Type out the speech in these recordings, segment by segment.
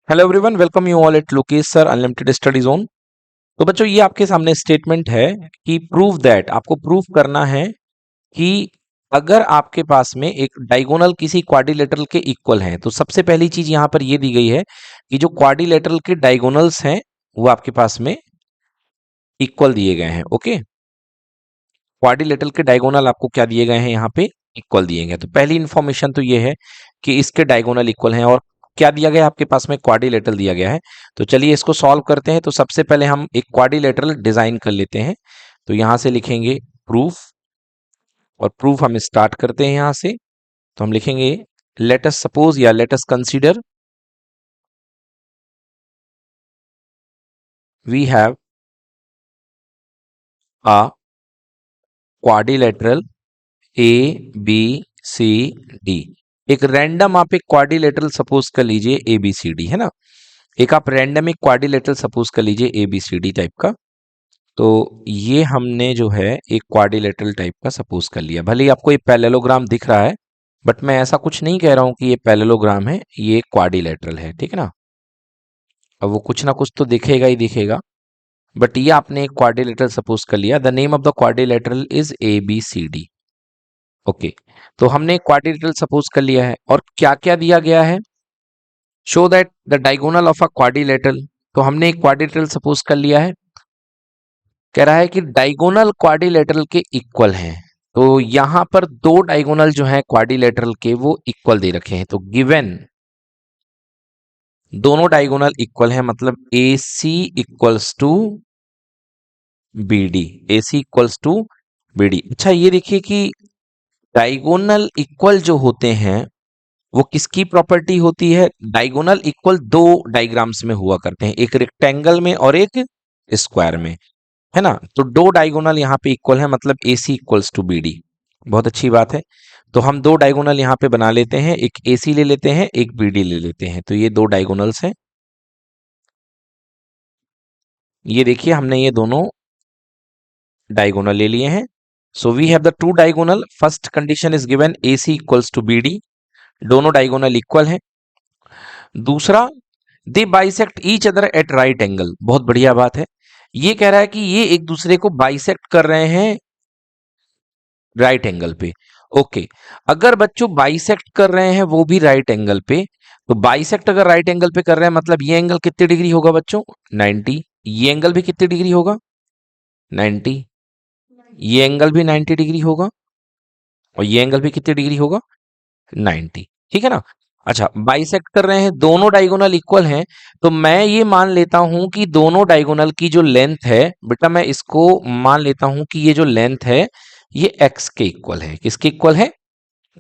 Hello everyone, welcome you all at Lokesh sir unlimited study zone. तो बच्चों, ये आपके सामने स्टेटमेंट है कि प्रूव दैट, आपको प्रूव करना है कि अगर आपके पास में एक डायगोनल किसी क्वाड्रिलेटरल के इक्वल है, तो सबसे पहली चीज यहां पर ये दी गई है कि जो क्वाड्रिलेटरल के डायगोनल्स हैं वो आपके पास में इक्वल दिए गए हैं। ओके, क्वाड्रिलेटरल के डायगोनल आपको क्या दिए गए हैं, यहाँ पे इक्वल दिए गए। तो पहली इंफॉर्मेशन तो ये है कि इसके डायगोनल इक्वल हैं, और क्या दिया गया है आपके पास में, क्वाड्रिलेटरल दिया गया है। तो चलिए इसको सॉल्व करते हैं। तो सबसे पहले हम एक क्वाड्रिलेटरल डिजाइन कर लेते हैं। तो यहां से लिखेंगे प्रूफ, और प्रूफ हम स्टार्ट करते हैं यहां से। तो हम लिखेंगे लेट अस सपोज या let us consider we have a quadrilateral A B C D. एक रैंडम आप एक क्वाड्रिलेटरल सपोज कर लीजिए ए बी सी डी, है ना। एक आप रैंडम एक क्वाड्रिलेटरल सपोज कर लीजिए A B C D type का। तो ये हमने जो है एक क्वाड्रिलेटरल टाइप का सपोज कर लिया। भले ही आपको ये पैरेललोग्राम दिख रहा है, बट मैं ऐसा कुछ नहीं कह रहा हूं कि ये पैरेललोग्राम है, ये क्वाड्रिलेटरल है, ठीक है ना। अब वो कुछ ना कुछ तो दिखेगा ही दिखेगा, बट ये आपने एक क्वाड्रिलेटरल सपोज कर लिया। The name of the quadrilateral is A B C D. Okay, तो हमने क्वाड्रिलेटरल सपोज कर लिया है, और क्या क्या दिया गया है, show that the diagonal of a quadrilateral. तो हमने एक क्वाड्रिलेटरल सपोज कर लिया है, कह रहा है कि डायगोनल क्वाड्रिलेटरल के इक्वल हैं। तो यहां पर दो डायगोनल जो हैं क्वाड्रिलेटरल के वो इक्वल दे रखे हैं। तो गिवन दोनों डायगोनल इक्वल हैं, मतलब A C equals to B D, A C equals to B D. अच्छा, ये देखिए कि डायगोनल इक्वल जो होते हैं वो किसकी प्रॉपर्टी होती है। डायगोनल इक्वल दो डायग्राम्स में हुआ करते हैं, एक रेक्टेंगल में और एक स्क्वायर में, है ना। तो दो डायगोनल यहाँ पे इक्वल है, मतलब A C equals to B D. बहुत अच्छी बात है। तो हम दो डायगोनल यहाँ पे बना लेते हैं, एक ए सी ले लेते हैं, एक बी डी ले लेते हैं। तो ये दो डायगोनल्स हैं, ये देखिए हमने ये दोनों डायगोनल ले लिए हैं। So we have the two diagonal. First condition is given A C equals to B D, दोनों डायगोनल इक्वल हैं। दूसरा, they bisect each other at right angle. बहुत बढ़िया बात है। ये कह रहा है कि ये एक दूसरे को बाइसेक्ट कर रहे हैं राइट एंगल पे। ओके, अगर बच्चों बाइसेक्ट कर रहे हैं वो भी राइट एंगल पे, तो बाइसेक्ट अगर राइट एंगल पे कर रहे हैं मतलब ये एंगल कितने डिग्री होगा बच्चों, 90। ये एंगल भी कितने डिग्री होगा, 90। ये एंगल भी 90 डिग्री होगा, और ये एंगल भी कितने डिग्री होगा, 90। ठीक है ना। अच्छा, बाइसेक्ट कर रहे हैं, दोनों डायगोनल इक्वल हैं, तो मैं ये मान लेता हूं कि दोनों डायगोनल की जो लेंथ है बेटा, मैं इसको मान लेता हूं कि ये जो लेंथ है ये एक्स के इक्वल है। किसके इक्वल है,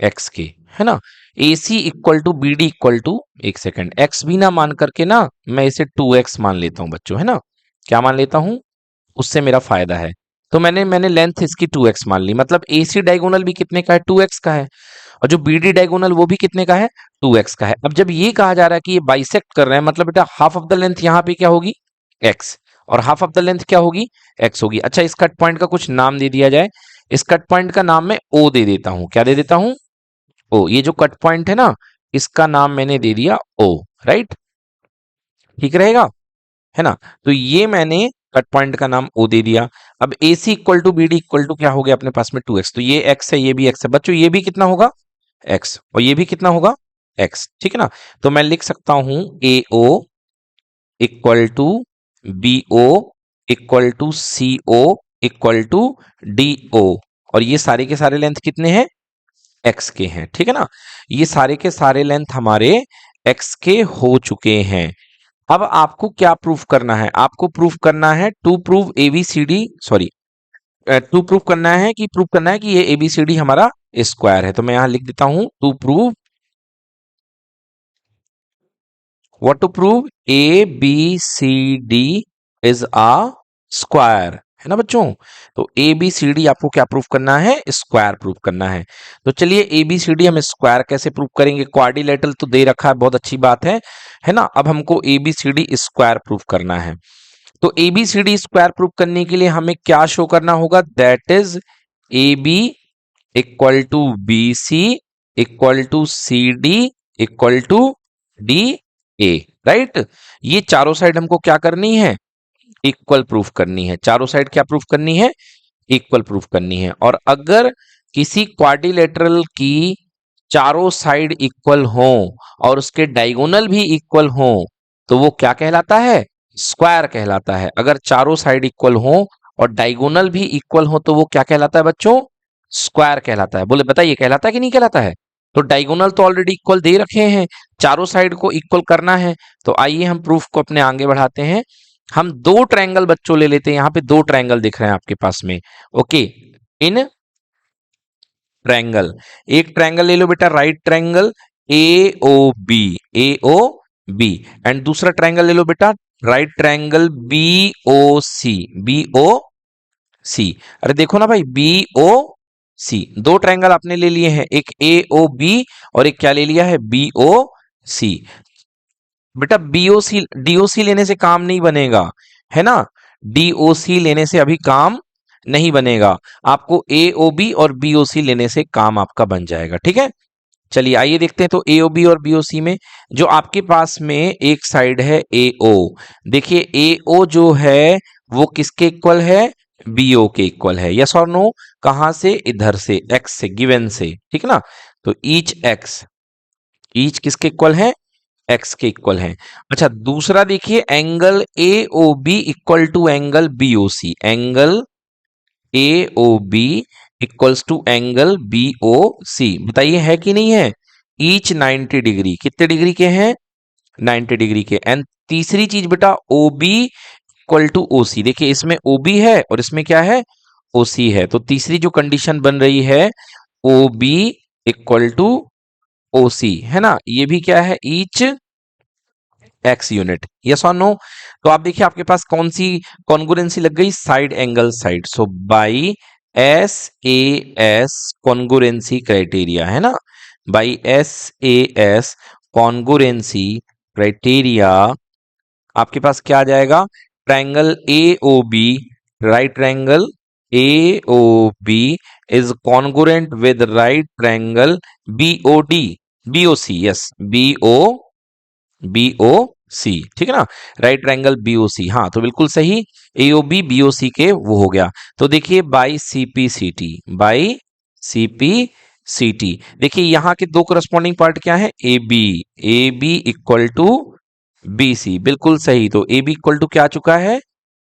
एक्स के, है ना। A C equal to B D equal to, एक सेकेंड, एक्स भी ना मान करके ना मैं इसे 2x मान लेता हूं बच्चों, है ना। क्या मान लेता हूं, उससे मेरा फायदा है। तो मैंने मैंने लेंथ इसकी 2x मान ली, मतलब ए सी डायगोनल भी कितने का है, 2x का है, और जो बी डी डायगोनल वो भी कितने का है, 2x का है। अब जब ये कहा जा रहा है कि ये बाइसेक्ट कर रहे हैं, मतलब बेटा हाफ ऑफ द लेंथ यहाँ पे क्या होगी, x, और हाफ ऑफ द लेंथ क्या होगी, x होगी। अच्छा, इस कट पॉइंट का कुछ नाम दे दिया जाए। इस कट पॉइंट का नाम मैं o दे देता हूं। क्या दे देता हूं, o। ये जो कट पॉइंट है ना, इसका नाम मैंने दे दिया o, राइट। ठीक रहेगा, है ना। तो ये मैंने कट पॉइंट का नाम ओ दे दिया। अब A C equal to B D equal to क्या हो गया अपने पास में, 2x। तो ये x है, ये भी x है बच्चों, ये भी कितना होगा, x, और ये भी कितना होगा, x। ठीक है ना। तो मैं लिख सकता हूं A O equal to B O equal to C O equal to D O, और ये सारे के सारे लेंथ कितने हैं, x के हैं। ठीक है ना, ये सारे के सारे लेंथ हमारे x के हो चुके हैं। अब आपको क्या प्रूफ करना है, आपको प्रूफ करना है to prove ABCD, sorry, to proof करना है कि प्रूफ करना है कि ये एबीसीडी हमारा स्क्वायर है। तो मैं यहां लिख देता हूं to prove, what to prove, A B C D is a square, है ना बच्चों। तो ए बी सी डी आपको क्या प्रूफ करना है, स्क्वायर प्रूफ करना है। तो चलिए ए बी सी डी हम स्क्वायर कैसे प्रूफ करेंगे, क्वाड्रिलेटरल तो दे रखा है, बहुत अच्छी बात है ना। अब हमको A B C D square proof करना है। तो A B C D square proof करने के लिए हमें क्या शो करना होगा, that is A B equal to B C equal to C D equal to D A. Right. ये चारों साइड हमको क्या करनी है, इक्वल प्रूफ करनी है। चारों साइड क्या प्रूफ करनी है, इक्वल प्रूफ करनी है। और अगर किसी क्वाड्रिलेटरल की चारों साइड इक्वल हो और उसके डायगोनल भी इक्वल हो तो वो क्या कहलाता है, स्क्वायर कहलाता है। अगर चारों साइड इक्वल हो और डायगोनल भी इक्वल हो तो वो क्या कहलाता है बच्चों, स्क्वायर कहलाता है। बोले बताइए कहलाता है कि नहीं कहलाता है। तो डायगोनल तो ऑलरेडी इक्वल दे रखे हैं, चारों साइड को इक्वल करना है। तो आइए हम प्रूफ को अपने आगे बढ़ाते हैं। हम दो ट्रायंगल बच्चों ले लेते हैं। यहाँ पे दो ट्रायंगल दिख रहे हैं आपके पास में। ओके, इन ट्रायंगल, एक ट्रायंगल ले लो बेटा right triangle A O B, A O B, and दूसरा ट्रायंगल ले लो बेटा right triangle B O C, B O C. अरे देखो ना भाई, बी ओ सी, दो ट्रायंगल आपने ले लिए हैं, एक ए ओ बी और एक क्या ले लिया है, बी ओ सी। बेटा बीओसी डीओसी लेने से काम नहीं बनेगा, है ना। डीओसी लेने से अभी काम नहीं बनेगा, आपको एओबी और बीओसी लेने से काम आपका बन जाएगा, ठीक है। चलिए आइए देखते हैं। तो एओबी और बीओसी में जो आपके पास में एक साइड है एओ, देखिए एओ जो है वो किसके इक्वल है, बीओ के इक्वल है। यस और नो, कहां से, इधर से, एक्स से, गिवन से, ठीक है ना। तो ईच एक्स, ईच किसके इक्वल है, एक्स के इक्वल है। अच्छा दूसरा देखिए, angle A O B equal to angle B O C, angle A O B equals to angle B O C. बताइए है कि नहीं है, ईच 90 डिग्री, कितने डिग्री के हैं, 90 डिग्री के। एंड तीसरी चीज बेटा O B equal to O C, देखिए इसमें ओ बी है और इसमें क्या है, ओ सी है। तो तीसरी जो कंडीशन बन रही है O B equal to O C, है ना। ये भी क्या है, ईच एक्स यूनिट। यस और नो। तो आप देखिए आपके पास कौन सी कॉन्ग्रुएंसी लग गई, side angle side. So by S A S congruency criteria, है ना, by S A S congruency criteria आपके पास क्या आ जाएगा, triangle A O B, right triangle A O B is congruent with right triangle B O D, B O C, yes B O B O C, ठीक है ना, right triangle B O C. हाँ तो बिल्कुल सही, ए O B B O सी के वो हो गया। तो देखिए by C P C T, by C P C T, देखिए यहाँ के दो करस्पॉन्डिंग पार्ट क्या है, A B equal to B C, बिल्कुल सही। तो ए बी इक्वल टू क्या आ चुका है,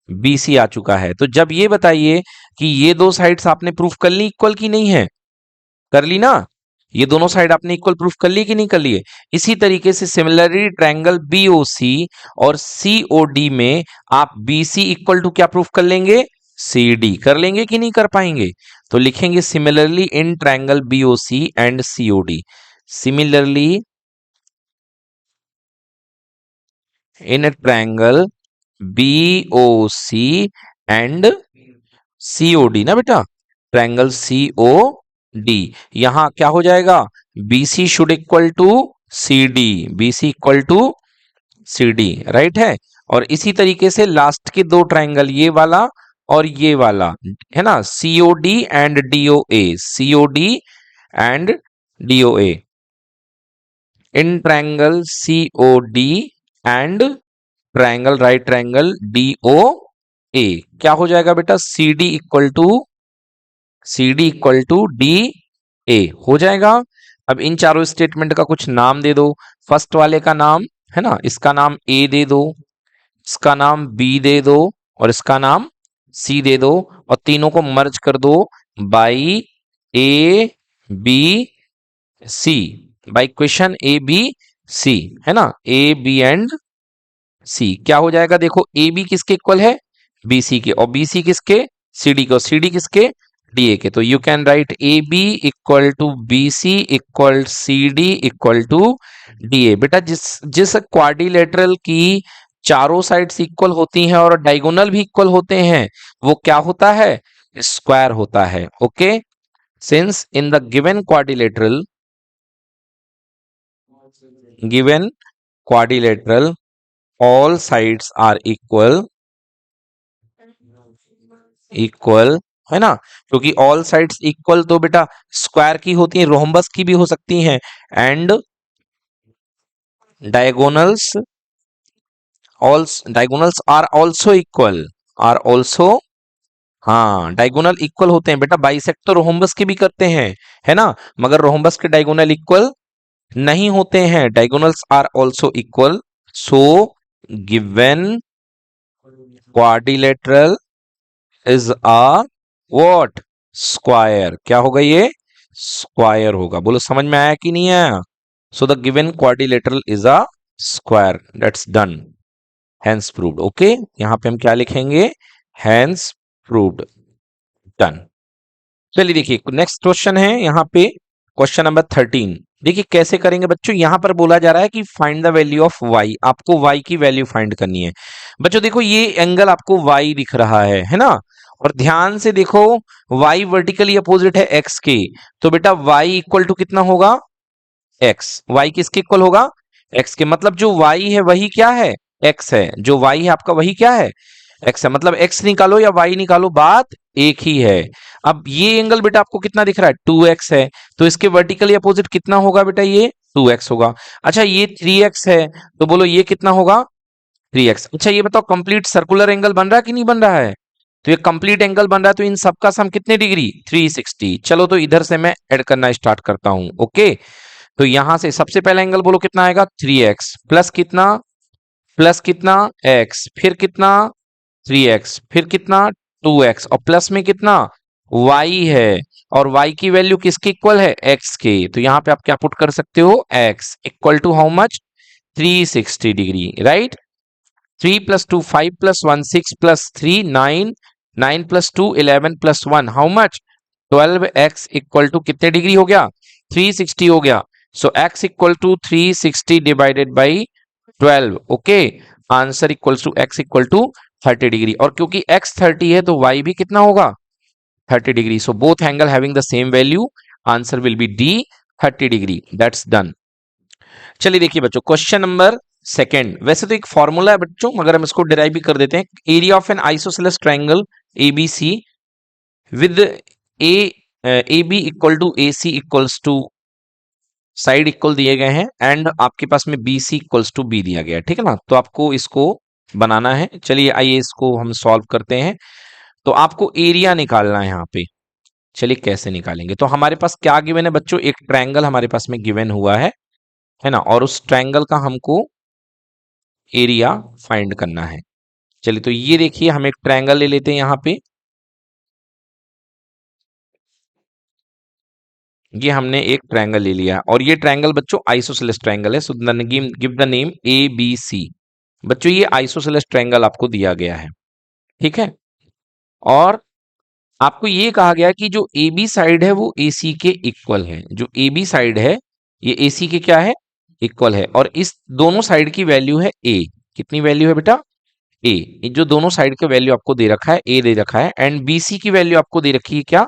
बी सी आ चुका है। तो जब ये बताइए कि ये दो साइड्स आपने प्रूफ कर ली इक्वल की नहीं है, कर ली ना, ये दोनों साइड आपने इक्वल प्रूफ कर ली कि नहीं कर लिए। इसी तरीके से सिमिलरली ट्रायंगल बीओसी और सीओडी में आप बीसी इक्वल टू क्या प्रूफ कर लेंगे, सीडी कर लेंगे कि नहीं कर पाएंगे। तो लिखेंगे similarly in triangle BOC and COD, similarly in triangle BOC and COD ना बेटा, ट्रायंगल सीओ डी, यहां क्या हो जाएगा, BC should equal to C D, BC equal to C D, right है। और इसी तरीके से लास्ट के दो ट्रायंगल, ये वाला और ये वाला, है ना, COD and DOA, COD and DOA, in triangle COD and triangle right triangle DO A, क्या हो जाएगा बेटा, C D equal to, C D equal to D A हो जाएगा। अब इन चारों स्टेटमेंट का कुछ नाम दे दो। फर्स्ट वाले का नाम, है ना, इसका नाम ए दे दो, इसका नाम बी दे दो और इसका नाम सी दे दो, और तीनों को मर्ज कर दो by A B C, by question A B C, है ना, ए बी एंड सी। क्या हो जाएगा, देखो ए बी किसके इक्वल है, बी सी के, और बी सी किसके, सी डी के, और सी डी किसके, डी ए के। तो you can write A B equal to B C equal C D equal to D A. बेटा जिस जिस क्वाड्रिलेटरल की चारों साइड्स इक्वल होती हैं और डायगोनल भी इक्वल होते हैं वो क्या होता है, स्क्वायर होता है। Okay, since in the given quadrilateral, given quadrilateral all sides are equal, है ना, क्योंकि all sides equal तो बेटा स्क्वायर की होती है, रोम्बस की भी हो सकती हैं, and diagonals all diagonals are also equal, are also, हाँ डायगोनल इक्वल होते हैं बेटा, बाइसेक्ट तो रोम्बस के भी करते हैं, है ना, मगर रोम्बस के डायगोनल इक्वल नहीं होते हैं, diagonals are also equal, so given quadrilateral is a what, square, क्या होगा ये, स्क्वायर होगा, बोलो समझ में आया कि नहीं आया, so the given quadrilateral is a square, that's done, hence proved, okay, यहां पे हम क्या लिखेंगे, हैंस प्रूव्ड, डन। चलिए देखिए नेक्स्ट क्वेश्चन है यहाँ पे, क्वेश्चन नंबर 13। देखिए कैसे करेंगे बच्चों, यहां पर बोला जा रहा है कि find the value of y, आपको y की वैल्यू फाइंड करनी है। बच्चों देखो ये एंगल आपको y दिख रहा है ना, और ध्यान से देखो y वर्टिकली अपोजिट है x के, तो बेटा y इक्वल टू कितना होगा, x, y किसके इक्वल होगा, x के, मतलब जो y है वही क्या है, x है, जो y है आपका वही क्या है, x है, मतलब x निकालो या y निकालो बात एक ही है। अब ये एंगल बेटा आपको कितना दिख रहा है, 2x है, तो इसके वर्टिकली अपोजिट कितना होगा बेटा, ये 2x होगा। अच्छा ये 3x है, तो बोलो ये कितना होगा, 3x। अच्छा ये बताओ कंप्लीट सर्कुलर एंगल बन रहा है कि नहीं बन रहा है, तो ये कंप्लीट एंगल बन रहा है, तो इन सबका सम कितने डिग्री, 360। चलो तो इधर से मैं ऐड करना स्टार्ट करता हूं, ओके, तो यहां से सबसे पहला एंगल बोलो कितना आएगा, 3x प्लस कितना x, फिर कितना 3x, फिर कितना 2x, और प्लस में कितना y है, और y की वैल्यू किसके इक्वल है, x के, तो यहां पे आप क्या पुट कर सकते हो, x equal to how much, 360 degree, right. 3 plus 2 5 plus 1 6 plus 3 9, 9 plus 2 11 plus 1 how much, 12x equal to कितने डिग्री हो गया, 360 हो गया, so x equal to 360 divided by 12, okay, answer equals to x equal to 30 degree, और क्योंकि x 30 है तो y भी कितना होगा, 30 degree, so both angle having the same value, answer will be D, 30 degree, that's done. चलिए देखिए बच्चों क्वेश्चन नंबर सेकंड, वैसे तो एक फॉर्मूला है बच्चों, मगर हम इसको डिराइव भी कर देते हैं, area of an isosceles triangle ABC with A A B equal to A C equals to, side equal दिए गए हैं, एंड आपके पास में B C equals to B दिया गया है, ठीक है ना, तो आपको इसको बनाना है। चलिए आइए इसको हम सॉल्व करते हैं। तो आपको एरिया निकालना है यहाँ पे, चलिए कैसे निकालेंगे, तो हमारे पास क्या गिवन है बच्चों, एक ट्रायंगल हमारे पास में गिवन हुआ है ना, और उस ट्रायंगल का हमको एरिया फाइंड करना है। चलिए तो ये देखिए हम एक ट्रायंगल ले लेते हैं यहाँ पे, ये हमने एक ट्रायंगल ले लिया, और ये ट्रायंगल बच्चों आइसोसेलेस ट्रायंगल है, so give the name A B C. बच्चों ये आइसोसेलेस ट्रायंगल आपको दिया गया है, ठीक है, और आपको ये कहा गया कि जो ए बी साइड है वो ए सी के इक्वल है, जो ए बी साइड है ये ए सी के क्या है, इक्वल है, और इस दोनों साइड की वैल्यू है ए, कितनी वैल्यू है बेटा, ए, जो दोनों साइड का वैल्यू आपको दे रखा है ए दे रखा है, एंड बी सी की वैल्यू आपको दे रखी है क्या,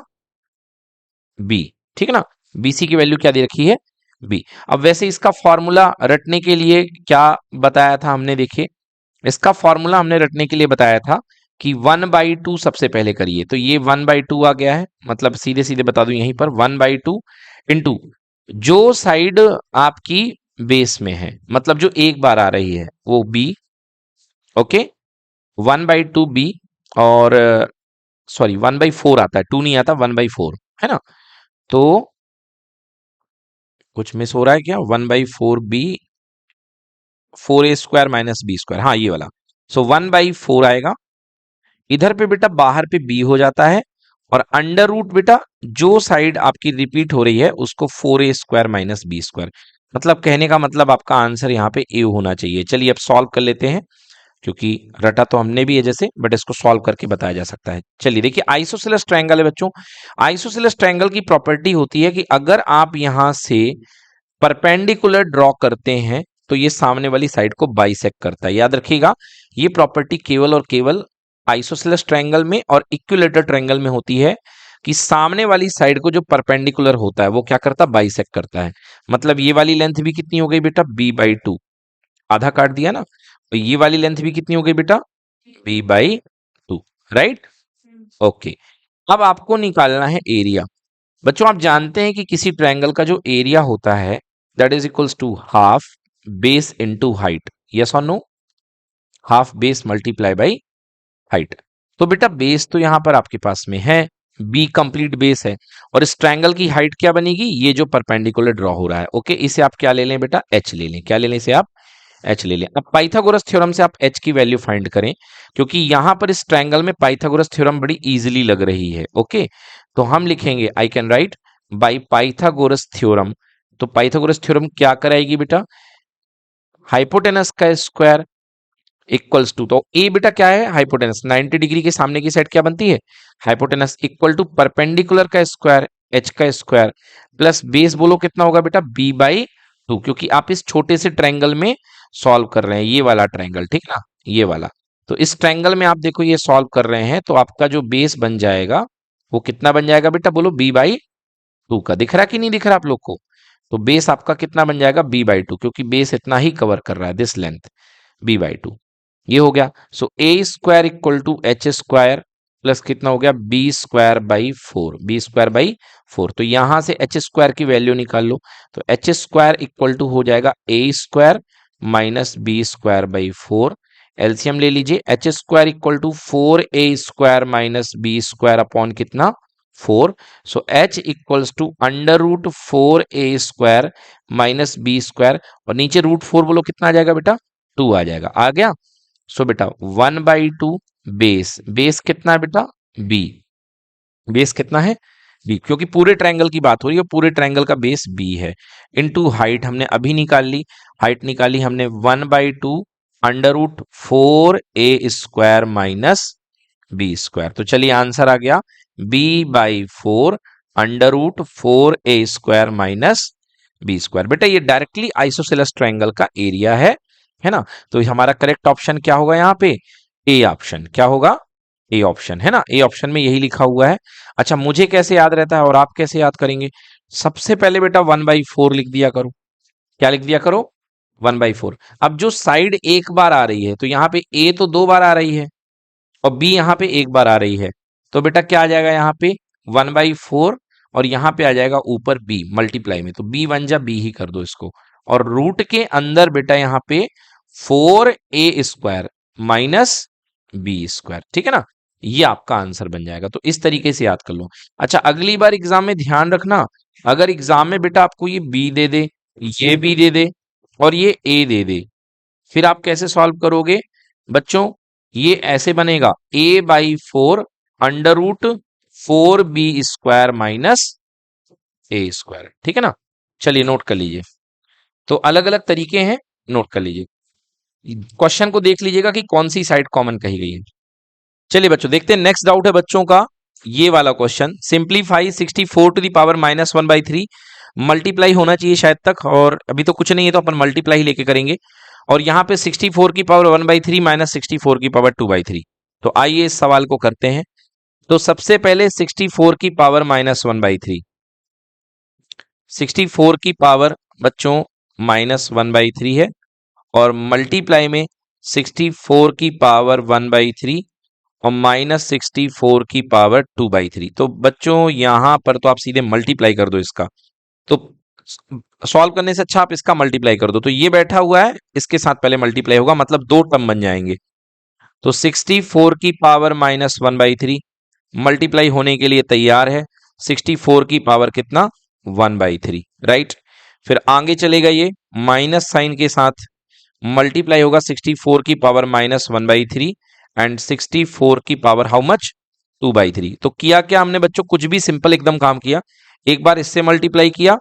बी, ठीक है ना, बीसी की वैल्यू क्या दे रखी है, बी। अब वैसे इसका फॉर्मूला रटने के लिए क्या बताया था हमने, देखिए इसका फॉर्मूला हमने रटने के लिए बताया था कि 1/2 सबसे पहले करिए, तो ये 1/2 आ गया है, मतलब सीधे सीधे बता दूं यहीं पर 1/2 इंटू जो साइड आपकी बेस में है, मतलब जो एक बार आ रही है वो बी, ओके, 1/2 बी, और सॉरी 1/4 आता है, 2 नहीं आता, 1/4 है ना, तो कुछ मिस हो रहा है क्या, 1/4 बी, 4a² माइनस b², हाँ ये वाला, सो 1/4 आएगा, इधर पे बेटा बाहर पे b हो जाता है, और अंडर रूट बेटा जो साइड आपकी रिपीट हो रही है उसको 4a² माइनस b², मतलब कहने का मतलब आपका आंसर यहाँ पे a होना चाहिए। चलिए अब सॉल्व कर लेते हैं, क्योंकि रटा तो हमने भी है जैसे, बट इसको सॉल्व करके बताया जा सकता है। चलिए देखिए आइसोसेलेस ट्रायंगल है बच्चों, आइसोसेलेस ट्रायंगल की प्रॉपर्टी होती है कि अगर आप यहां से परपेंडिकुलर ड्रॉ करते हैं तो ये सामने वाली साइड को बाइसेक्ट करता है, याद रखिएगा ये प्रॉपर्टी केवल और केवल आइसोसेलेस ट्रायंगल में और इक्विलेटरल ट्रायंगल में होती है, कि सामने वाली साइड को जो परपेंडिकुलर होता है वो क्या करता है, बाइसेक्ट करता है। मतलब ये वाली लेंथ भी कितनी हो गई बेटा, b/2, आधा काट दिया ना, तो ये वाली लेंथ भी कितनी हो गई बेटा, b/2, राइट, ओके। अब आपको निकालना है एरिया। बच्चों आप जानते हैं कि किसी ट्रायंगल का जो एरिया होता है that is equals to half base into height, yes और no, half base multiply by height. तो बेटा बेस तो यहां पर आपके पास में है, बी कंप्लीट बेस है, और इस ट्रायंगल की हाइट क्या बनेगी, ये जो परपेंडिकुलर ड्रॉ हो रहा है। ओके, इसे आप क्या ले लें बेटा, एच ले लें। क्या ले लें इसे आप, एच ले लें। अब पाइथागोरस थ्योरम से आप एच की वैल्यू फाइंड करें, क्योंकि यहां पर इस ट्रायंगल में पाइथागोरस थ्योरम बड़ी इजीली लग रही है। ओके, तो हम लिखेंगे I can write by Pythagoras theorem. तो पाइथागोरस थ्योरम क्या कराएगी बेटा, हाइपोटेनस का स्क्वायर इक्वल्स टू, तो ए बेटा क्या है, हाइपोटेनस, 90 डिग्री के सामने की साइड क्या बनती है, हाइपोटेनस, इक्वल टू परपेंडिकुलर का स्क्वायर, एच का स्क्वायर, प्लस बेस बोलो कितना होगा बेटा, बी बाई टू, क्योंकि आप इस छोटे से ट्रायंगल में सॉल्व कर रहे हैं, ये वाला ट्रायंगल, ठीक ना, ये वाला। तो इस ट्रायंगल में आप देखो ये सॉल्व कर रहे हैं, तो आपका जो बेस बन जाएगा वो कितना बन जाएगा बेटा, बोलो बी बाई टू का। दिख रहा कि नहीं दिख रहा आप लोग को, तो बेस आपका कितना बन जाएगा, बी बाई टू, क्योंकि बेस इतना ही कवर कर रहा है, this length, B by two. ये हो गया। So A square equal to H square plus कितना हो गया, B square by four, B square by four. तो यहां से एच स्क्वायर की वैल्यू निकाल लो, तो एच स्क्वायर इक्वल टू हो जाएगा A square minus B square by four. LCM ले लीजिए, H square equal to four A square minus B square upon कितना, four. So H equals to under root four A square minus B square, और नीचे root four बोलो कितना आ जाएगा बेटा, to आ जाएगा, आ गया। सो बेटा 1/2 बेस, बेस कितना है बेटा, बी, बेस कितना है, बी, क्योंकि पूरे ट्रायंगल की बात हो रही है, पूरे ट्रायंगल का बेस बी है, इनटू हाइट हमने अभी निकाल ली, हाइट निकाली हमने 1/2 under root four A square minus B square. तो चलिए आंसर आ गया B by four under root four A square minus B square. बेटा ये डायरेक्टली आइसोसेलेस ट्रायंगल का एरिया है ना। तो हमारा करेक्ट ऑप्शन क्या होगा यहाँ पे, ए ऑप्शन, क्या होगा, ए ऑप्शन, है ना, ए ऑप्शन में यही लिखा हुआ है। अच्छा मुझे कैसे याद रहता है और आप कैसे याद करेंगे, सबसे पहले बेटा 1/4 लिख दिया करो, क्या लिख दिया करो, 1/4। अब जो साइड एक बार आ रही है, तो यहाँ पे ए तो दो बार आ रही है और बी यहाँ पे एक बार आ रही है, तो बेटा क्या आ जाएगा यहाँ पे 1/4, और यहाँ पे आ जाएगा ऊपर बी मल्टीप्लाई में, तो बी वन जा बी ही कर दो इसको, और रूट के अंदर बेटा यहाँ पे four A square minus B square, ठीक है ना, ये आपका आंसर बन जाएगा। तो इस तरीके से याद कर लो। अच्छा अगली बार एग्जाम में ध्यान रखना, अगर एग्जाम में बेटा आपको ये बी दे दे, ये बी दे दे और ये ए दे दे, फिर आप कैसे सॉल्व करोगे बच्चों, ये ऐसे बनेगा A by four under root four B square minus A square, ठीक है ना। चलिए नोट कर लीजिए, तो अलग अलग तरीके हैं, नोट कर लीजिए, क्वेश्चन को देख लीजिएगा कि कौन सी साइड कॉमन कही गई है। चलिए बच्चों देखते हैं, नेक्स्ट डाउट है बच्चों का ये वाला question, simplify 64 to the power -1/3, multiply होना चाहिए शायद तक, और अभी तो कुछ नहीं है तो अपन मल्टीप्लाई ही लेके करेंगे, और यहाँ पे 64 की पावर 1/3 माइनस 64 की पावर 2/3। तो आइए इस सवाल को करते हैं। तो सबसे पहले 64 की पावर -1/3, 64 की पावर बच्चों -1/3 है, और मल्टीप्लाई में 64 की पावर 1/3 और -64 की पावर 2/3। तो बच्चों यहां पर तो आप सीधे मल्टीप्लाई कर दो इसका, तो सॉल्व करने से अच्छा आप इसका मल्टीप्लाई कर दो, तो ये बैठा हुआ है इसके साथ पहले मल्टीप्लाई होगा, मतलब दो टर्म बन जाएंगे। तो 64 की पावर -1/3 मल्टीप्लाई होने के लिए तैयार है, 64 की पावर कितना 1/3, राइट। फिर आगे चलेगा ये माइनस साइन के साथ, मल्टीप्लाई होगा 64 की पावर -1/3 एंड 64 की पावर हाउ मच 2/3। तो किया क्या हमने बच्चों, कुछ भी सिंपल एकदम काम किया, एक बार इससे मल्टीप्लाई किया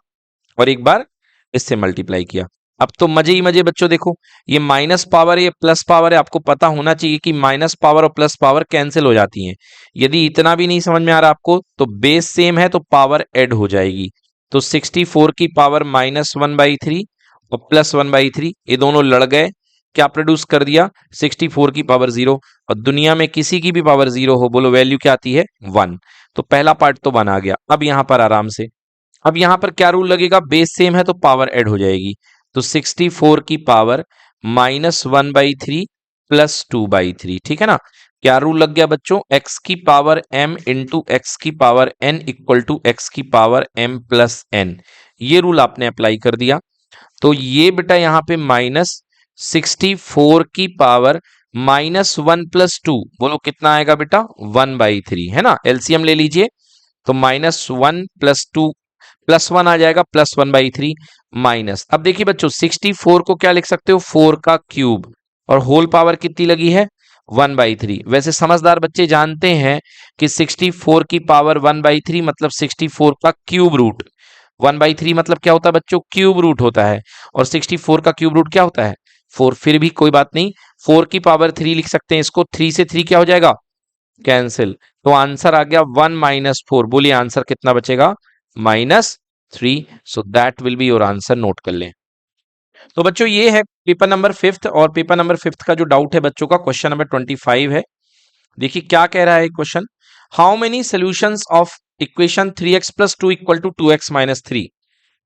और एक बार इससे मल्टीप्लाई किया। अब तो मजे ही मजे बच्चों, देखो ये माइनस पावर है ये प्लस पावर है, आपको पता होना चाहिए कि माइनस पावर और प्लस पावर कैंसिल हो जाती हैं। यदि इतना भी नहीं समझ में आ रहा आपको, तो बेस सेम है तो पावर ऐड हो जाएगी। तो 64 की पावर -1/3 और +1/3 ये दोनों लड़ गए, क्या प्रोड्यूस कर दिया 64 की पावर 0, और दुनिया में किसी की भी पावर 0 हो, बोलो वैल्यू क्या आती है 1। तो पहला पार्ट तो बना गया। अब यहां पर आराम से, अब यहां पर क्या रूल लगेगा, बेस सेम है तो पावर ऐड हो जाएगी, तो 64 की पावर -1/3 +2/3, ठीक है ना। क्या रूल लग गया बच्चों, x की पावर m इंटू एक्स की power n equal to x की पावर m प्लस n, ये रूल आपने अप्लाई कर दिया। तो ये बेटा यहाँ पे -64 की पावर -1 + 2, बोलो कितना आएगा बेटा? 1/3 है ना। एलसीएम ले लीजिए, तो -1 + 2 +1 आ जाएगा, +1/3 माइनस। अब देखिए बच्चों 64 को क्या लिख सकते हो? 4 का क्यूब, और होल पावर कितनी लगी है? 1/3। वैसे समझदार बच्चे जानते हैं कि 64 की पावर 1/3 मतलब 64 का क्यूब रूट। 1/3 मतलब क्या होता है बच्चों? क्यूब रूट होता है, और 64 का क्यूब रूट क्या होता है? 4। फिर भी कोई बात नहीं, 4 की पावर 3 लिख सकते हैं इसको। 3 से 3 क्या हो जाएगा? कैंसिल। तो आंसर आ गया 1 - 4। बोलिए आंसर कितना बचेगा? -3। So that will be your answer, note कर लें। तो बच्चों ये है पेपर नंबर 5th, और पेपर नंबर 5th का जो डाउट है बच्चों का, क्वेश्चन नंबर 25 है। देखिए क्या कह रहा है question. How many solutions of equation 3x + 2 = 2x - 3।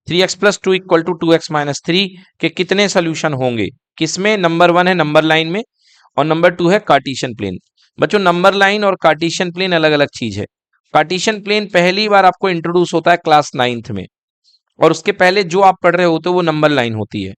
3x + 2 = 2x - 3 के कितने सोल्यूशन होंगे? किसमें? नंबर 1 है नंबर लाइन में, और नंबर 2 है कार्टेशियन प्लेन। बच्चों नंबर लाइन और कार्टेशियन प्लेन अलग अलग चीज है। कार्टेशियन प्लेन पहली बार आपको इंट्रोड्यूस होता है क्लास 9th में, और उसके पहले जो आप पढ़ रहे होते हो वो नंबर लाइन होती है।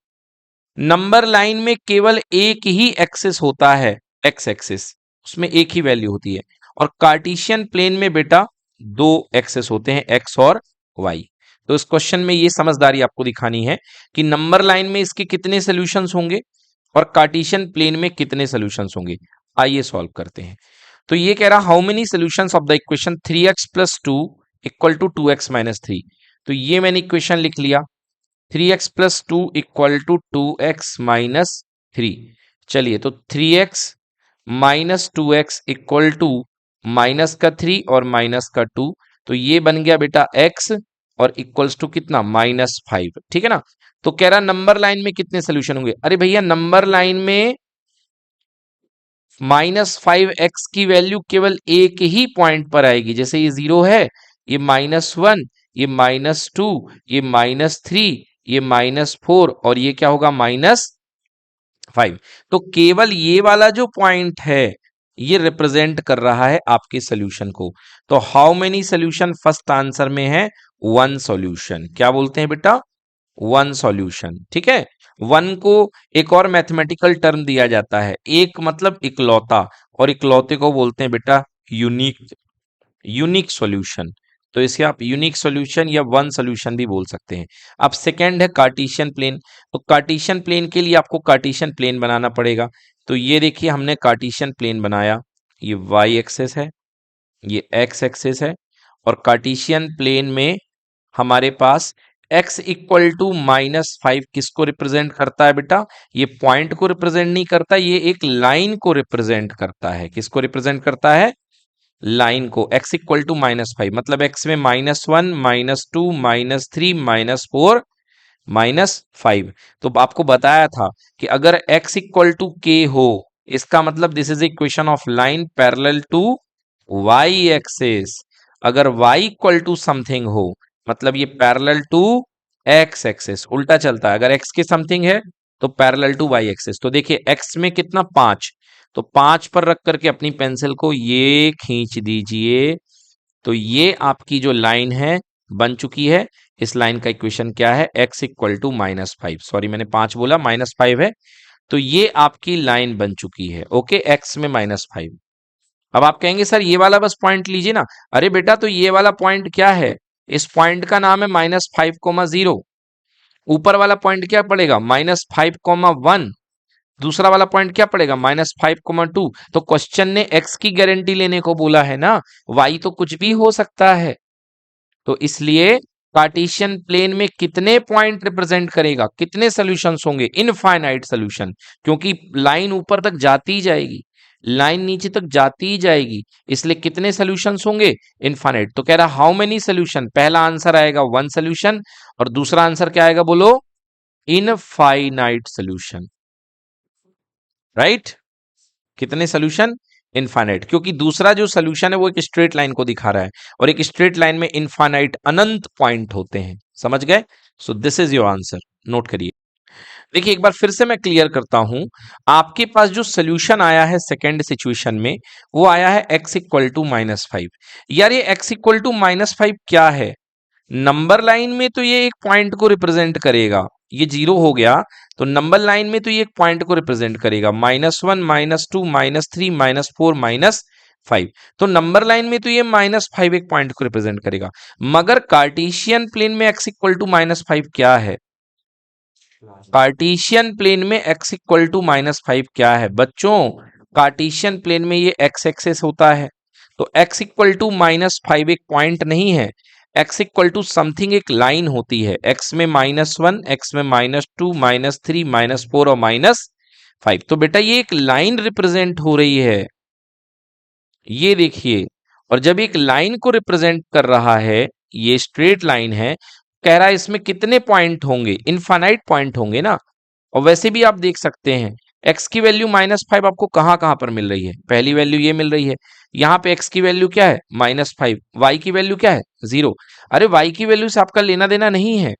नंबर लाइन में केवल एक ही एक्सिस होता है, एक्स एक्सिस, उसमें एक ही वैल्यू होती है। और कार्टेशियन प्लेन में बेटा दो एक्सिस होते हैं, एक्स और वाई। तो इस क्वेश्चन में ये समझदारी आपको दिखानी है कि नंबर लाइन में इसके कितने सॉल्यूशंस होंगे और कार्टेशियन प्लेन में कितने सॉल्यूशंस होंगे। आइए सॉल्व करते हैं। तो ये कह रहा how many solutions of the equation 3x + 2 = 2x - 3। तो ये मैंने इक्वेशन लिख लिया, 3x + 2 = 2x - 3। चलिए तो 3x - 2x = -3 और -2, तो ये बन गया बेटा x, और इक्वल्स टू कितना? -5। ठीक है ना। तो कह रहा नंबर लाइन में कितने सोल्यूशन होंगे। अरे भैया नंबर लाइन में -5x की वैल्यू केवल एक ही पॉइंट पर आएगी। जैसे ये 0 है, ये -1, ये -2, ये -3, ये -4, और ये क्या होगा? -5। तो केवल ये वाला जो पॉइंट है ये रिप्रेजेंट कर रहा है आपके सोल्यूशन को। तो how many solution? First answer में है 1 सॉल्यूशन। क्या बोलते हैं बेटा? 1 सॉल्यूशन। ठीक है। 1 को एक और मैथमेटिकल टर्म दिया जाता है, एक मतलब इकलौता, और इकलौते को बोलते हैं बेटा यूनिक, यूनिक सॉल्यूशन। तो इसे आप यूनिक सॉल्यूशन या 1 सॉल्यूशन भी बोल सकते हैं। अब सेकंड है कार्टेशियन प्लेन। तो कार्टेशियन प्लेन के लिए आपको कार्टेशियन प्लेन बनाना पड़ेगा। तो ये देखिए हमने कार्टेशियन प्लेन बनाया, ये y एक्सिस है, ये x एक्सिस है, और कार्टेशियन प्लेन में हमारे पास x = -5 किसको रिप्रेजेंट करता है बेटा? ये पॉइंट को रिप्रेजेंट नहीं करता, ये एक लाइन को रिप्रेजेंट करता है। किसको रिप्रेजेंट करता है? लाइन को। x = -5 मतलब x में -1 -2 -3 -4 -5। तो आपको बताया था कि अगर x = k हो, इसका मतलब this is equation of line parallel to y axis. अगर y = समथिंग हो मतलब ये पैरेलल टू x एक्सिस, उल्टा चलता है। अगर x के समथिंग है तो पैरेलल टू y एक्सिस। तो देखिए x में कितना? 5, तो 5 पर रख करके अपनी पेंसिल को ये खींच दीजिए। तो ये आपकी जो लाइन है बन चुकी है। इस लाइन का इक्वेशन क्या है? x = -5। सॉरी मैंने 5 बोला, -5 है। तो ये आपकी लाइन बन चुकी है। ओके, x में -5। अब आप कहेंगे सर ये वाला बस पॉइंट लीजिए ना। अरे बेटा तो ये वाला पॉइंट क्या है? इस पॉइंट का नाम है -5,0। ऊपर वाला पॉइंट क्या पड़ेगा? -5,1। दूसरा वाला पॉइंट क्या पड़ेगा? -5,2। तो क्वेश्चन ने x की गारंटी लेने को बोला है ना, y तो कुछ भी हो सकता है। तो इसलिए कार्टेशियन प्लेन में कितने पॉइंट रिप्रेजेंट करेगा? कितने सॉल्यूशंस होंगे? इनफाइनाइट सॉल्यूशन, क्योंकि लाइन ऊपर तक जाती ही जाएगी, लाइन नीचे तक जाती ही जाएगी, इसलिए कितने सॉल्यूशंस होंगे? इनफाइनाइट। तो कह रहा हाउ मेनी सॉल्यूशन, पहला आंसर आएगा 1 सॉल्यूशन, और दूसरा आंसर क्या आएगा बोलो? Infinite solution. राइट? कितने सॉल्यूशन? इनफाइनाइट, क्योंकि दूसरा जो सॉल्यूशन है वो एक स्ट्रेट लाइन को दिखा रहा है, और एक स्ट्रेट लाइन में इनफाइनाइट अनंत पॉइंट होते हैं। समझ गए? So this is your answer, note करिए। देखिए एक बार फिर से मैं क्लियर करता हूं। आपके पास जो सोल्यूशन आया है सेकेंड सिचुएशन में, वो आया है x = -5। यार ये x = -5 क्या है? नंबर लाइन में तो ये एक पॉइंट को रिप्रेजेंट करेगा, ये 0 हो गया तो नंबर लाइन में तो ये एक पॉइंट को रिप्रेजेंट करेगा, -1 -2 -3 -4 -5। तो नंबर लाइन में तो ये -5 एक पॉइंट को रिप्रेजेंट करेगा, मगर कार्टेशियन प्लेन में x इक्वल टू -5 क्या है? कार्टेशियन प्लेन में x इक्वल टू -5 क्या है बच्चों? कार्टेशियन प्लेन में ये x एक्सेस होता है, तो x इक्वल टू -5 एक पॉइंट नहीं है, x इक्वल टू समथिंग एक लाइन होती है, x में -1, x में -2 -3 -4 और -5। तो बेटा ये एक लाइन रिप्रेजेंट हो रही है, ये देखिए। और जब एक लाइन को रिप्रेजेंट कर रहा है, ये स्ट्रेट लाइन है, कह रहा है इसमें कितने पॉइंट होंगे? इनफाइनाइट पॉइंट होंगे ना। और वैसे भी आप देख सकते हैं x की वैल्यू -5 आपको कहाँ कहाँ पर मिल रही है? पहली वैल्यू ये मिल रही है, यहाँ पे x की वैल्यू क्या है? -5। y की वैल्यू क्या है? 0। अरे y की वैल्यू से आपका लेना देना नहीं है,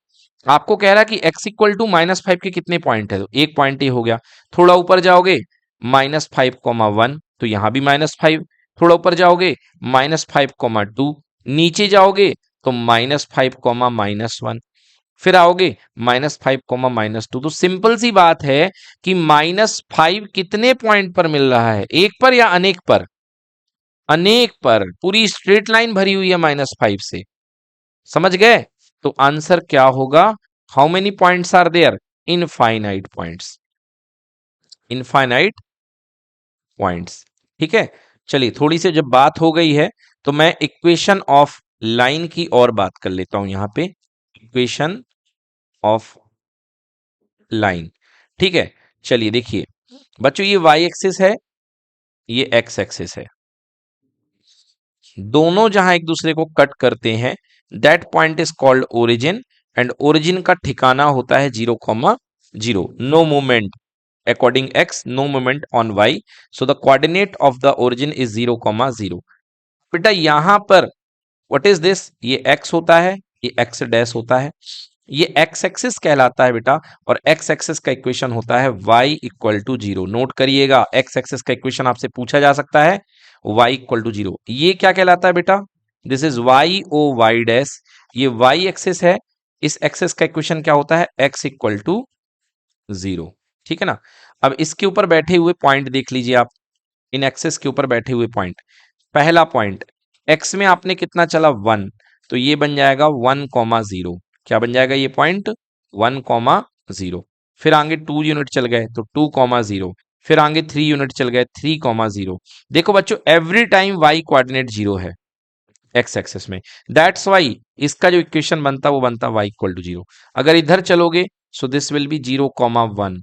आपको कह रहा है कि x इक्वल टू -5 के कितने पॉइंट है, तो एक पॉइंट ही हो गया। थोड़ा ऊपर जाओगे -5, 1, तो यहाँ भी -5। थोड़ा ऊपर जाओगे -5, 2। नीचे जाओगे तो -5, -1। फिर आओगे -5, -2। तो सिंपल सी बात है कि -5 कितने पॉइंट पर मिल रहा है? एक पर या अनेक पर? अनेक पर। पूरी स्ट्रेट लाइन भरी हुई है -5 से, समझ गए? तो आंसर क्या होगा? How many points are there? Infinite points, infinite points. ठीक है, चलिए थोड़ी सी जब बात हो गई है तो मैं इक्वेशन ऑफ लाइन की और बात कर लेता हूं यहां पे। इक्वेशन ऑफ लाइन, ठीक है। चलिए देखिए बच्चों, ये y एक्सिस है, ये x एक्सिस है, दोनों जहां एक दूसरे को कट करते हैं that point is called origin, and origin का ठिकाना होता है 0,0। No movement according x, no movement on y, so the coordinate of the origin is 0,0। बेटा यहां पर व्हाट इज दिस? ये x होता है, ये x डैश होता है, ये x एक्सिस कहलाता है बेटा, और x एक्सिस का इक्वेशन होता है y इक्वल टू 0। नोट करिएगा, x एक्सिस का इक्वेशन आपसे पूछा जा सकता है, y इक्वल टू 0। ये क्या कहलाता है बेटा? This is y o y dash, ये y एक्सिस है, इस एक्सिस का इक्वेशन क्या होता है? x equal to 0। ठीक है ना। अब इसके ऊपर बैठे हुए पॉइंट देख लीजिए आप, इन एक्सेस के ऊपर बैठे हुए पॉइंट। पहला पॉइंट x में आपने कितना चला? 1, तो ये बन जाएगा 1,0। क्या बन जाएगा ये पॉइंट? 1,0। फिर आगे 2 यूनिट चल गए तो 2,0। फिर आगे 3 यूनिट चल गए 3,0। देखो बच्चों, एवरी टाइम y कोऑर्डिनेट 0 है x एक्सेस में, दैट्स वाई इसका जो इक्वेशन बनता वो बनता y इक्वल टू 0। अगर इधर चलोगे सो दिस विल बी 0,1,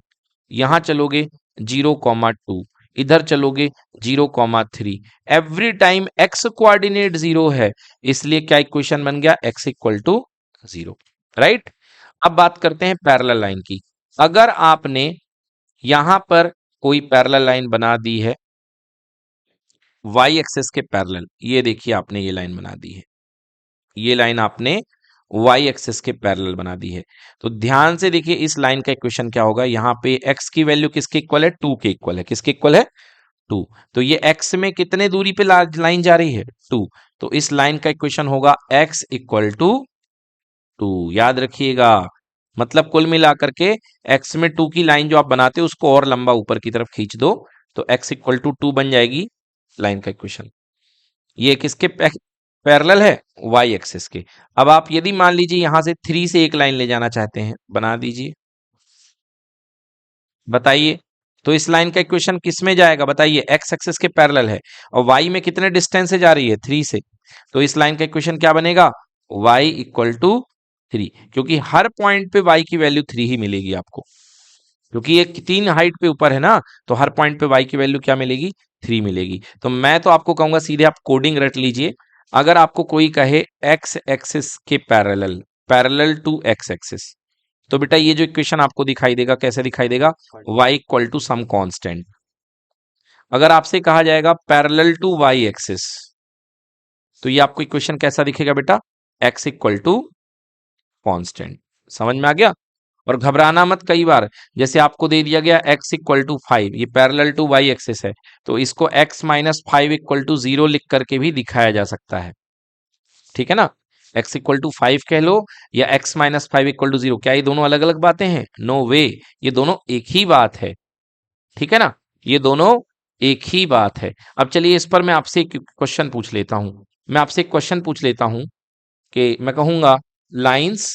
यहां चलोगे 0,2, इधर चलोगे 0,3। एवरी टाइम x कोऑर्डिनेट 0 है, इसलिए क्या इक्वेशन बन गया? x equal to 0, right. अब बात करते हैं पैरेलल लाइन की। अगर आपने यहां पर कोई पैरेलल लाइन बना दी है y एक्सिस के पैरेलल, ये देखिए आपने ये लाइन बना दी है, ये लाइन आपने y एक्सिस के पैरेलल बना दी है, तो ध्यान से देखिए इस लाइन का इक्वेशन क्या होगा? यहाँ पे x की वैल्यू किसके इक्वल है? 2 के इक्वल है। किसके इक्वल है? 2। तो ये x में कितने दूरी पे लाइन जा रही है? 2। तो इस लाइन का इक्वेशन होगा x इक्वल टू 2। याद रखिएगा, मतलब कुल मिलाकर के x में 2 की लाइन जो आप बनाते हो उसको और लंबा ऊपर की तरफ खींच दो तो x इक्वल टू 2 बन जाएगी लाइन का इक्वेशन। ये किसके पैरेलल है? y एक्सिस के। अब आप यदि मान लीजिए यहां से 3 से एक लाइन ले जाना चाहते हैं, बना दीजिए, बताइए। तो इस लाइन का इक्वेशन किस में जाएगा बताइए? x एक्सिस के पैरेलल है, और y में कितने डिस्टेंस से जा रही है? 3 से। तो इस लाइन का इक्वेशन क्या बनेगा? y इक्वल टू 3, क्योंकि हर पॉइंट पे y की वैल्यू 3 ही मिलेगी आपको, क्योंकि ये 3 हाइट पे ऊपर है ना, तो हर पॉइंट पे y की वैल्यू क्या मिलेगी? 3 मिलेगी। तो मैं तो आपको कहूंगा सीधे आप कोडिंग रट लीजिए। अगर आपको कोई कहे x एक्सिस के parallel, parallel to x axis, तो बेटा ये जो इक्वेशन आपको दिखाई देगा कैसे दिखाई देगा? y equal to some constant. अगर आपसे कहा जाएगा पैरेलल टू y एक्सिस, तो ये आपको इक्वेशन कैसा दिखेगा बेटा? x equal to constant. समझ में आ गया? और घबराना मत, कई बार जैसे आपको दे दिया गया x इक्वल टू 5, ये पैरेलल टू y एक्सिस है, तो इसको x माइनस 5 इक्वल टू 0 लिख करके भी दिखाया जा सकता है, ठीक है ना। x इक्वल टू 5 कह लो या x माइनस 5 इक्वल टू 0, क्या ये दोनों अलग अलग बातें हैं? नो वे, ये दोनों एक ही बात है, ठीक है ना, ये दोनों एक ही बात है। अब चलिए इस पर मैं आपसे एक क्वेश्चन पूछ लेता हूं, मैं आपसे एक क्वेश्चन पूछ लेता हूं कि मैं कहूंगा lines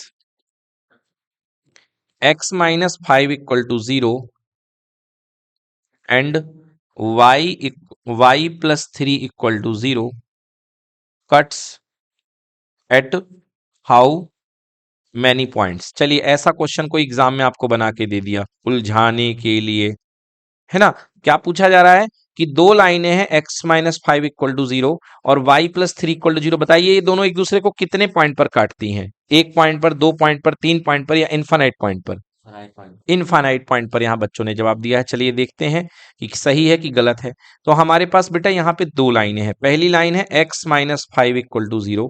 x minus 5 equal to 0 and y plus 3 equal to 0 cuts at how many points. चलिए ऐसा क्वेश्चन कोई एग्जाम में आपको बना के दे दिया उलझाने के लिए, है ना। क्या पूछा जा रहा है कि दो लाइनें हैं x माइनस 5 इक्वल टू 0 और y प्लस 3 इक्वल टू 0, बताइए ये दोनों एक दूसरे को कितने पॉइंट पर काटती हैं? एक पॉइंट पर, दो पॉइंट पर, तीन पॉइंट पर या इनफाइनाइट पॉइंट पर? इनफाइनाइट पॉइंट पर यहाँ बच्चों ने जवाब दिया है। चलिए देखते हैं कि सही है कि गलत है। तो हमारे पास बेटा यहाँ पे दो लाइनें हैं, पहली लाइन है x माइनस 5 इक्वल टू 0,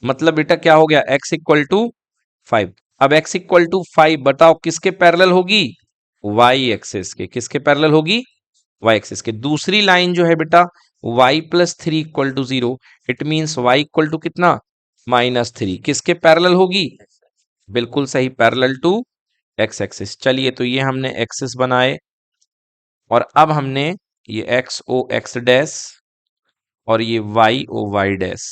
मतलब बेटा क्या हो गया, x इक्वल टू 5। अब x इक्वल टू 5 बताओ किसके पैरेलल होगी? y एक्सिस के। किसके पैरेलल होगी? y एक्सिस के। दूसरी लाइन जो है बेटा y plus 3 equal to 0, it means y equal to कितना? -3। किसके पैरेलल होगी? बिल्कुल सही, पैरेलल टू x एक्सिस। चलिए तो ये हमने एक्सिस बनाए और अब हमने ये x o x डैश और ये y o y डैश,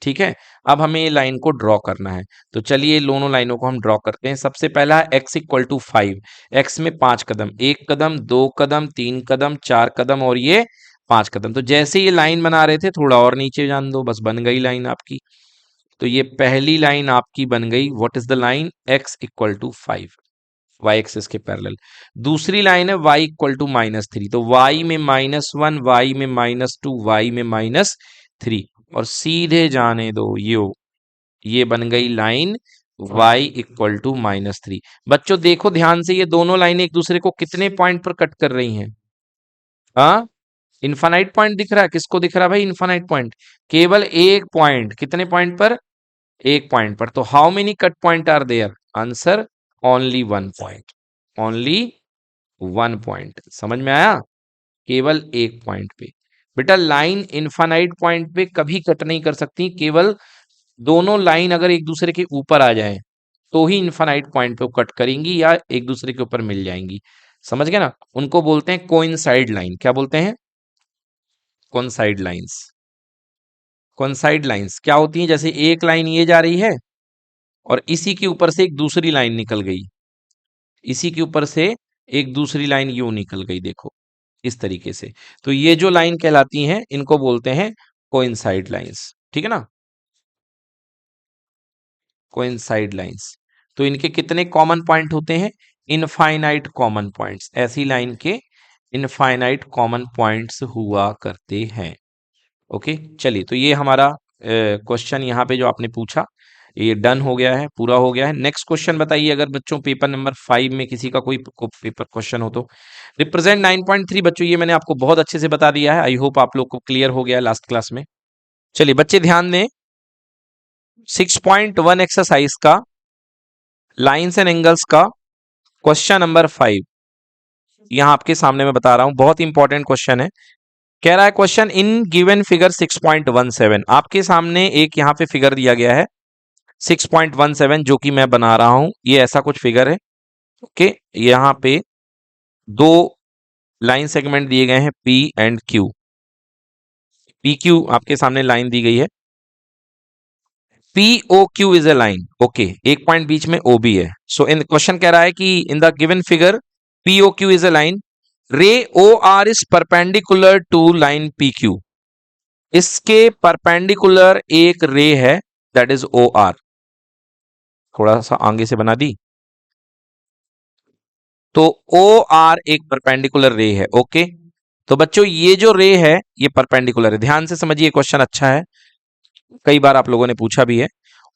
ठीक है। अब हमें ये लाइन को ड्रॉ करना है, तो चलिए दोनों लाइनों को हम ड्रॉ करते हैं। सबसे पहला है x इक्वल टू 5, x में 5 कदम, 1 कदम, 2 कदम, 3 कदम, 4 कदम और ये 5 कदम। तो जैसे ये लाइन बना रहे थे थोड़ा और नीचे जान दो, बस बन गई लाइन आपकी। तो ये पहली लाइन आपकी बन गई। What is the line? x equal to 5, y axis के पैरेलल। दूसरी लाइन है y इक्वल टू -3, तो y में -1, y में -2, y में -3 और सीधे जाने दो ये बन गई लाइन y इक्वल टू -3। बच्चों देखो ध्यान से, ये दोनों लाइनें एक दूसरे को कितने पॉइंट पर कट कर रही हैं? हाँ, इनफाइनाइट पॉइंट दिख रहा है। किसको दिख रहा है भाई इनफाइनाइट पॉइंट? केवल एक पॉइंट। कितने पॉइंट पर? एक पॉइंट पर। तो how many cut point are there? Answer only one point, only one point. समझ में आया? केवल एक पॉइंट पे। बेटा लाइन इनफाइनाइट पॉइंट पे कभी कट नहीं कर सकती, केवल दोनों लाइन अगर एक दूसरे के ऊपर आ जाएं तो ही इनफाइनाइट पॉइंट पे कट करेंगी या एक दूसरे के ऊपर मिल जाएंगी। समझ गए ना? उनको बोलते हैं कोइंसाइड लाइन। क्या बोलते हैं? Coincide lines. कोइंसाइड लाइंस क्या होती हैं? जैसे एक लाइन ये जा रही है और इसी के ऊपर से एक दूसरी लाइन निकल गई, इसी के ऊपर से एक दूसरी लाइन यूं निकल गई, देखो इस तरीके से। तो ये जो लाइन कहलाती हैं इनको बोलते हैं कोइंसाइड लाइंस, ठीक है ना, कोइंसाइड लाइंस। तो इनके कितने कॉमन पॉइंट होते हैं? Infinite common points. ऐसी लाइन के इनफाइनाइट कॉमन पॉइंट्स हुआ करते हैं। ओके, चलिए तो ये हमारा क्वेश्चन यहाँ पे जो आपने पूछा ये डन हो गया है, पूरा हो गया है। नेक्स्ट क्वेश्चन बताइए, अगर बच्चों पेपर नंबर 5 में किसी का कोई पेपर क्वेश्चन हो तो। रिप्रेजेंट 9.3 बच्चों ये मैंने आपको बहुत अच्छे से बता दिया है, आई होप आप लोग को क्लियर हो गया है लास्ट क्लास में। चलिए बच्चे ध्यान दें, 6.1 एक्सरसाइज का लाइन्स एंड एंगल्स का क्वेश्चन नंबर 5 यहां आपके सामने मैं बता रहा हूं, बहुत इंपॉर्टेंट क्वेश्चन है। कह रहा है क्वेश्चन इन गिवन फिगर 6.17, आपके सामने एक यहां पे फिगर दिया गया है 6.17 जो कि मैं बना रहा हूं, ये ऐसा कुछ फिगर है। ओके, यहां पे दो लाइन सेगमेंट दिए गए हैं P एंड Q। PQ आपके सामने लाइन दी गई है, POQ is a line. Okay, एक पॉइंट बीच में O भी है। सो इन क्वेश्चन कह रहा है कि in the given figure POQ is a line, ray OR is perpendicular to line PQ। इसके परपेंडिकुलर एक रे है दैट इज OR। थोड़ा सा आगे से बना दी तो OR एक परपेंडिकुलर रे है। ओके, तो बच्चों ये जो रे है ये परपेंडिकुलर है, ध्यान से समझिए, क्वेश्चन अच्छा है, कई बार आप लोगों ने पूछा भी है।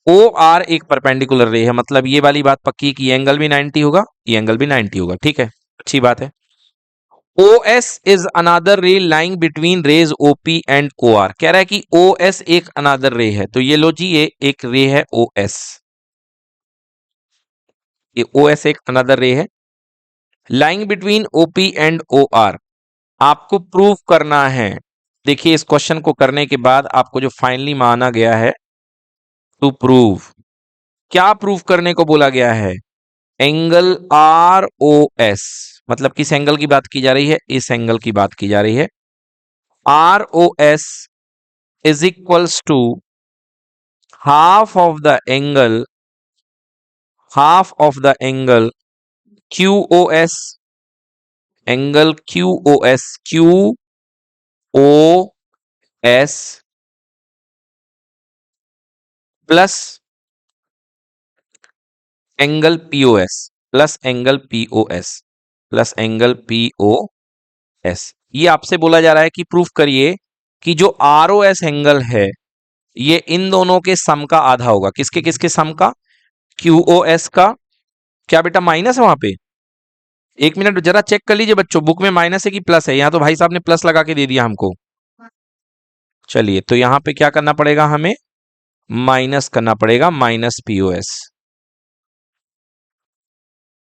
OR एक परपेंडिकुलर रे है, मतलब ये वाली बात पक्की कि ये एंगल भी 90 होगा, ये एंगल भी 90 होगा, ठीक है, अच्छी बात है। OS is another ray lying between rays OP and OR। कह रहा है कि OS एक अनदर रे है, तो ये लो जी, ये एक रे है OS, ये OS एक अनदर रे है lying between OP and OR। आपको प्रूव करना है देखिए इस क्वेश्चन को करने के बाद आपको जो फाइनली माना गया है टू प्रूव, क्या प्रूव करने को बोला गया है? एंगल आर ओ एस, मतलब किस एंगल की बात की जा रही है? इस एंगल की बात की जा रही है। R O S is equals to half of the angle Q O S, angle Q O S, Q O S plus angle POS, plus angle POS, plus angle POS. ये आपसे बोला जा रहा है कि प्रूफ करिए कि जो आरओएस एंगल है ये इन दोनों के सम का आधा होगा। किसके किसके सम का? क्यूओएस का। क्या बेटा माइनस है वहां पे? एक मिनट जरा चेक कर लीजिए बच्चों, बुक में माइनस है कि प्लस है? यहां तो भाई साहब ने प्लस लगा के दे दिया हमको। चलिए तो यहां पे क्या करना पड़ेगा हमें? माइनस करना पड़ेगा, माइनस पीओएस।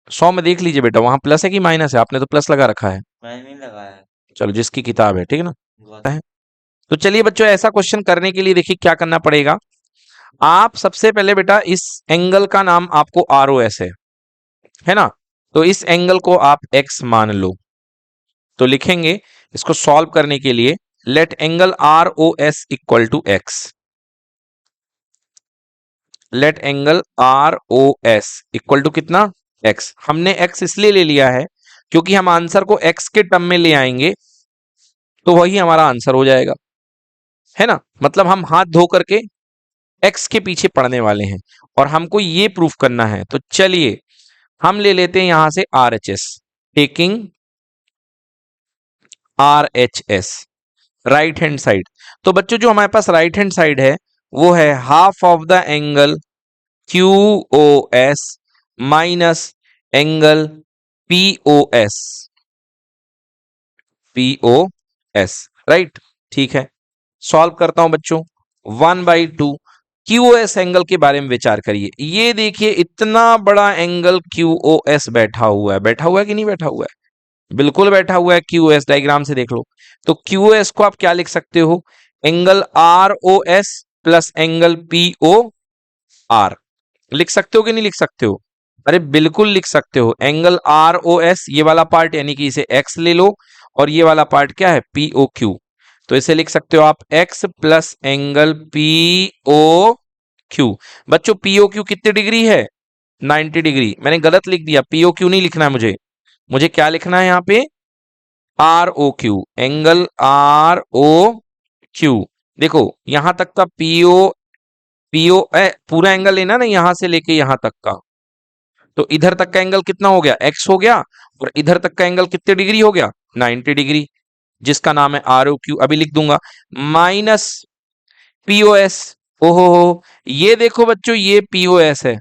100 में देख लीजिए बेटा वहां प्लस है कि माइनस है? आपने तो प्लस लगा रखा है। मैंने नहीं लगाया। चलो जिसकी किताब है, ठीक है ना। तो चलिए बच्चों ऐसा क्वेश्चन करने के लिए देखिए क्या करना पड़ेगा। आप सबसे पहले बेटा इस एंगल का नाम आपको आर ओ एस है ना, तो इस एंगल को आप एक्स मान लो। तो लिखेंगे इसको सॉल्व करने के लिए, let angle R O S equal to X. Let angle R O S equal to कितना? एक्स। हमने एक्स इसलिए ले लिया है क्योंकि हम आंसर को एक्स के टर्म में ले आएंगे तो वही हमारा आंसर हो जाएगा, है ना। मतलब हम हाथ धो करके एक्स के पीछे पड़ने वाले हैं और हमको ये प्रूफ करना है। तो चलिए हम ले लेते हैं यहां से R H S, taking R H S right hand side. तो बच्चों जो हमारे पास राइट हैंड साइड है वो है half of the angle Q O S minus angle P O S, P O S, right. ठीक है, सॉल्व करता हूं बच्चों। 1/2 क्यूओएस एंगल के बारे में विचार करिए। ये देखिए इतना बड़ा एंगल क्यूओएस बैठा हुआ है, बैठा हुआ है कि नहीं बैठा हुआ है? बिल्कुल बैठा हुआ है। क्यूओएस डायग्राम से देख लो। तो क्यूओएस को आप क्या लिख सकते हो? Angle R O S plus angle P O R. लिख सकते हो कि नहीं लिख सकते हो? अरे बिल्कुल लिख सकते हो। एंगल आर ओ एस ये वाला पार्ट यानी कि इसे एक्स ले लो और ये वाला पार्ट क्या है? P O Q. तो इसे लिख सकते हो आप X plus angle P O Q. बच्चों पी ओ क्यू कितने डिग्री है? 90 डिग्री। मैंने गलत लिख दिया, पी ओ क्यू नहीं लिखना है मुझे। मुझे क्या लिखना है यहाँ पे? R O Q, angle R O Q. देखो यहां तक का पीओ पूरा एंगल लेना ना, यहां से लेके यहां तक का। तो इधर तक का एंगल कितना हो गया? एक्स हो गया। और इधर तक का एंगल कितने डिग्री हो गया? 90 डिग्री, जिसका नाम है आर ओ क्यू। अभी लिख दूंगा माइनस पीओएस। ओहो हो, ये देखो बच्चों ये पीओएस है,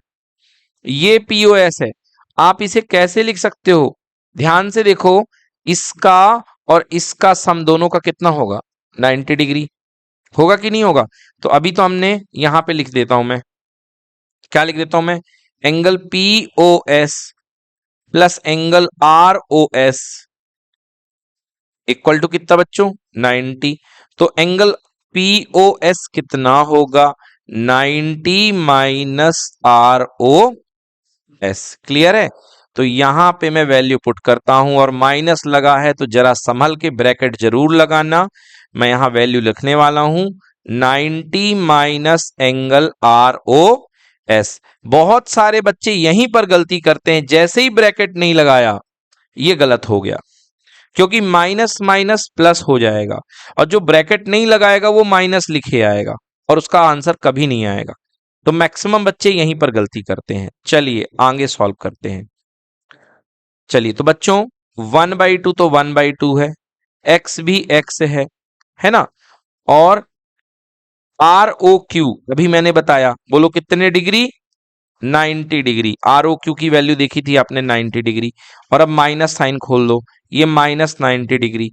ये पीओएस है। आप इसे कैसे लिख सकते हो? ध्यान से देखो, इसका और इसका सम दोनों का कितना होगा? 90 डिग्री होगा कि नहीं होगा? तो अभी तो हमने यहां पे लिख देता हूं मैं, क्या लिख देता हूं मैं? Angle P O S plus angle R O S equal to कितना बच्चों? 90। तो एंगल पी ओ एस कितना होगा? 90 minus R O S. Clear है? तो यहां पे मैं वैल्यू पुट करता हूं और माइनस लगा है तो जरा संभल के ब्रैकेट जरूर लगाना। मैं यहां वैल्यू लिखने वाला हूं 90 minus angle R O S. बहुत सारे बच्चे यहीं पर गलती करते हैं, जैसे ही ब्रैकेट नहीं लगाया ये गलत हो गया, क्योंकि माइनस माइनस प्लस हो जाएगा और जो ब्रैकेट नहीं लगाएगा वो माइनस लिखे आएगा और उसका आंसर कभी नहीं आएगा। तो मैक्सिमम बच्चे यहीं पर गलती करते हैं। चलिए आगे सॉल्व करते हैं। चलिए तो बच्चों 1/2 तो 1/2 है, एक्स भी एक्स है ना। और आर ओ क्यू अभी मैंने बताया, बोलो कितने degree? 90 degree. R O Q की वैल्यू देखी थी आपने 90 डिग्री। और अब माइनस साइन खोल दो, ये माइनस 90 डिग्री।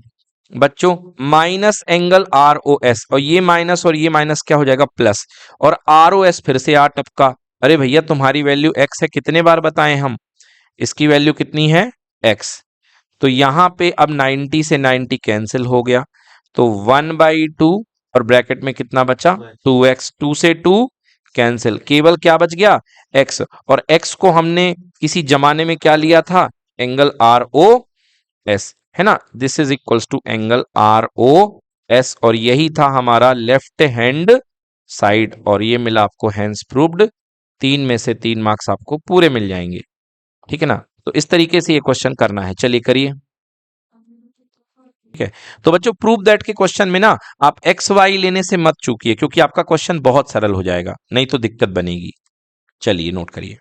बच्चों minus angle R O S, और ये माइनस क्या हो जाएगा? प्लस। और आर ओ एस फिर से आ टपका। अरे भैया तुम्हारी वैल्यू एक्स है, कितने बार बताएं हम? इसकी वैल्यू कितनी है? एक्स। तो यहां पे अब 90 से 90 कैंसिल हो गया, तो 1/2 और ब्रैकेट में कितना बचा 2x, 2 से 2 कैंसिल, केवल क्या बच गया x, और x को हमने किसी जमाने में क्या लिया था एंगल ROS, है ना, this is equals to angle ROS, और यही था हमारा लेफ्ट हैंड साइड, और ये मिला आपको हैंस प्रूव्ड, 3 में से 3 मार्क्स आपको पूरे मिल जाएंगे, ठीक है ना। तो इस तरीके से ये क्वेश्चन करना है, चलिए करिए। ठीक है, तो बच्चों प्रूव दैट के क्वेश्चन में ना आप एक्स वाई लेने से मत चूकिए, क्योंकि आपका क्वेश्चन बहुत सरल हो जाएगा, नहीं तो दिक्कत बनेगी। चलिए नोट करिए।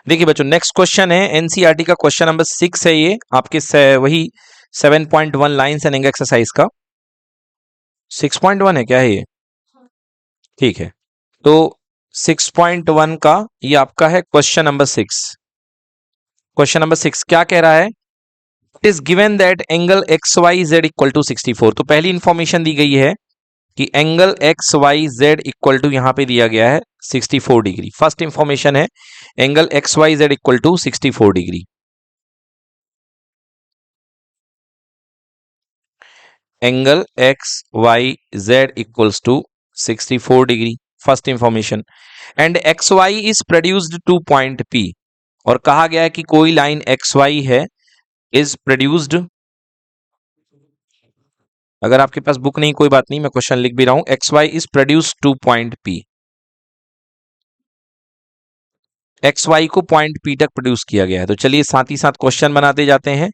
देखिए बच्चों नेक्स्ट क्वेश्चन है एनसीईआरटी का क्वेश्चन नंबर 6 है, ये आपके वही 7.1 लाइन्स एंड एक्सरसाइज का 6.1 है, क्या है ये, ठीक है। तो 6.1 का ये आपका है क्वेश्चन नंबर 6। क्वेश्चन नंबर 6 क्या कह रहा है, it is given that angle X Y Z equal to 64। तो पहली इंफॉर्मेशन दी गई है कि angle X Y Z equal to यहां पे दिया गया है 64 डिग्री। फर्स्ट इंफॉर्मेशन है angle X Y Z equal to 64 degree. Angle X Y Z equals to 64 degree, first information. And X Y is produced to point P, और कहा गया है कि कोई लाइन एक्स वाई है इज प्रोड्यूस्ड, अगर आपके पास बुक नहीं कोई बात नहीं, मैं क्वेश्चन लिख भी रहा हूं, X Y is produced to point P, X Y को पॉइंट पी तक प्रोड्यूस किया गया है। तो चलिए साथ ही साथ क्वेश्चन बनाते जाते हैं।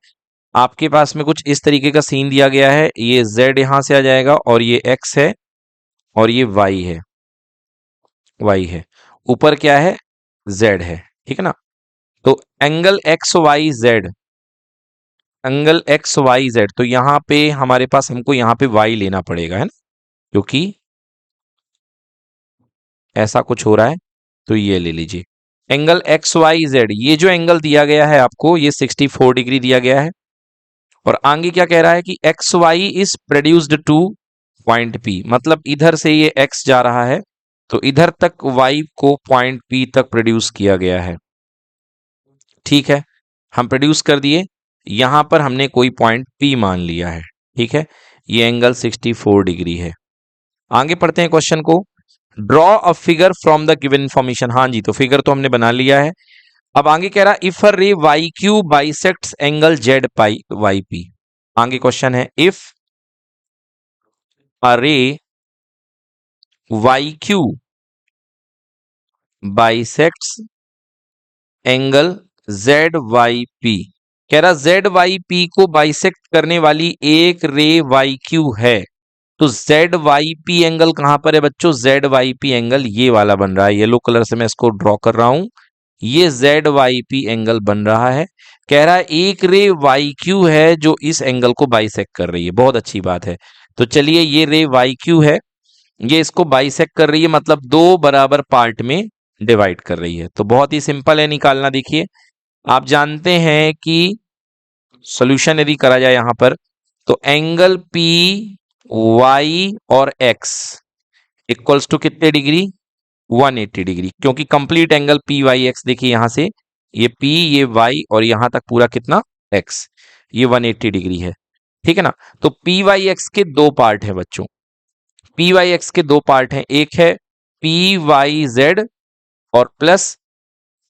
आपके पास में कुछ इस तरीके का सीन दिया गया है, ये z यहां से आ जाएगा, और ये x है, और ये y है, y है, ऊपर क्या है z है, ठीक है ना। तो angle X Y Z, angle X Y Z, तो यहां पे हमारे पास हमको यहां पे y लेना पड़ेगा, है ना, क्योंकि ऐसा कुछ हो रहा है। तो ये ले लीजिए एंगल एक्स वाई जेड, ये जो एंगल दिया गया है आपको ये 64 डिग्री दिया गया है, और आगे क्या कह रहा है कि X Y is produced to point P, मतलब इधर से ये एक्स जा रहा है तो इधर तक वाई को पॉइंट पी तक प्रोड्यूस किया गया है, ठीक है। हम प्रोड्यूस कर दिए, यहां पर हमने कोई पॉइंट पी मान लिया है, ठीक है। ये एंगल 64 डिग्री है। आगे पढ़ते हैं क्वेश्चन को। Draw a figure from the given information, हाँ जी, तो फिगर तो हमने बना लिया है। अब आगे कह रहा है if a ray Y Q bisects angle Z pi Y P. आगे क्वेश्चन है if a ray Y Q bisects angle Z Y P, कह रहा जेड वाई पी को बाइसेक्ट करने वाली एक रे वाई क्यू है, तो जेड वाई पी एंगल कहां पर है बच्चों, जेड वाई पी एंगल ये वाला बन रहा है, येलो कलर से मैं इसको ड्रॉ कर रहा हूं, ये जेड वाई पी एंगल बन रहा है। कह रहा है एक रे वाई क्यू है जो इस एंगल को बाइसेक्ट कर रही है, बहुत अच्छी बात है। तो चलिए ये रे वाई क्यू है, ये इसको बाइसेक्ट कर रही है, मतलब दो बराबर पार्ट में डिवाइड कर रही है। तो बहुत ही सिंपल है निकालना। देखिए आप जानते हैं कि सॉल्यूशन यदि करा जाए यहां पर, तो एंगल पी वाई और एक्स इक्वल्स टू कितने डिग्री 180 डिग्री, क्योंकि complete angle P Y X देखिए यहां से ये पी ये वाई और यहां तक पूरा कितना एक्स, ये 180 डिग्री है, ठीक है ना। तो पी वाई एक्स के दो पार्ट है बच्चों, पी वाई एक्स के दो पार्ट हैं, एक है पी वाई जेड और प्लस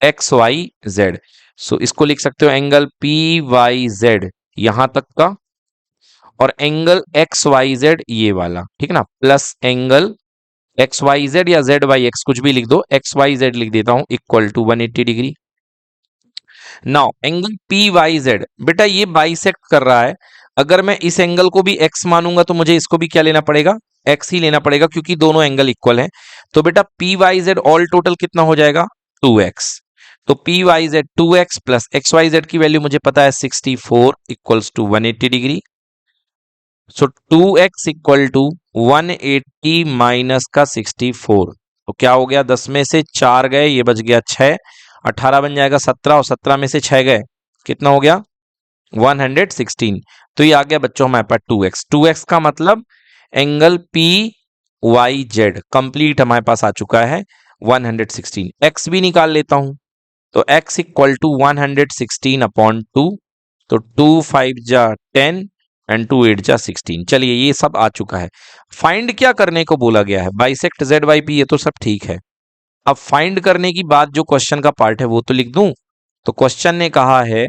एक्स वाई जेड। सो इसको लिख सकते हो एंगल पी वाई जेड यहां तक का, और एंगल एक्स वाई जेड ये वाला, ठीक है ना, plus angle X Y Z या जेड वाई एक्स कुछ भी लिख दो, एक्स वाई जेड लिख देता हूं equal to 180 degree. Now angle P Y Z बेटा ये बाइसेक्ट कर रहा है, अगर मैं इस एंगल को भी एक्स मानूंगा तो मुझे इसको भी क्या लेना पड़ेगा एक्स ही लेना पड़ेगा, क्योंकि दोनों एंगल इक्वल हैं। तो बेटा P Y Z all total कितना हो जाएगा 2x, तो P Y Z 2x plus X Y Z की वैल्यू मुझे पता है 64 equals to 180 degree. So 2x equal to 180 माइनस का 64, तो क्या हो गया 10 में से 4 गए, ये बच गया 6, 18 बन जाएगा 17, और 17 में से 6 गए कितना हो गया 116। तो ये आ गया बच्चों हमारे पास 2x, 2x का मतलब angle P Y Z complete हमारे पास आ चुका है 116। x भी निकाल लेता हूं, तो x इक्वल टू 116 अपॉन 2, तो 2 5 जा 10, एंड 2 8 जा 16। चलिए ये सब आ चुका है। फाइंड क्या करने को बोला गया है? बाइसेक्ट जेड वाई पी, ये तो सब ठीक है। अब फाइंड करने की बात जो क्वेश्चन का पार्ट है वो तो लिख दूं। तो क्वेश्चन ने कहा है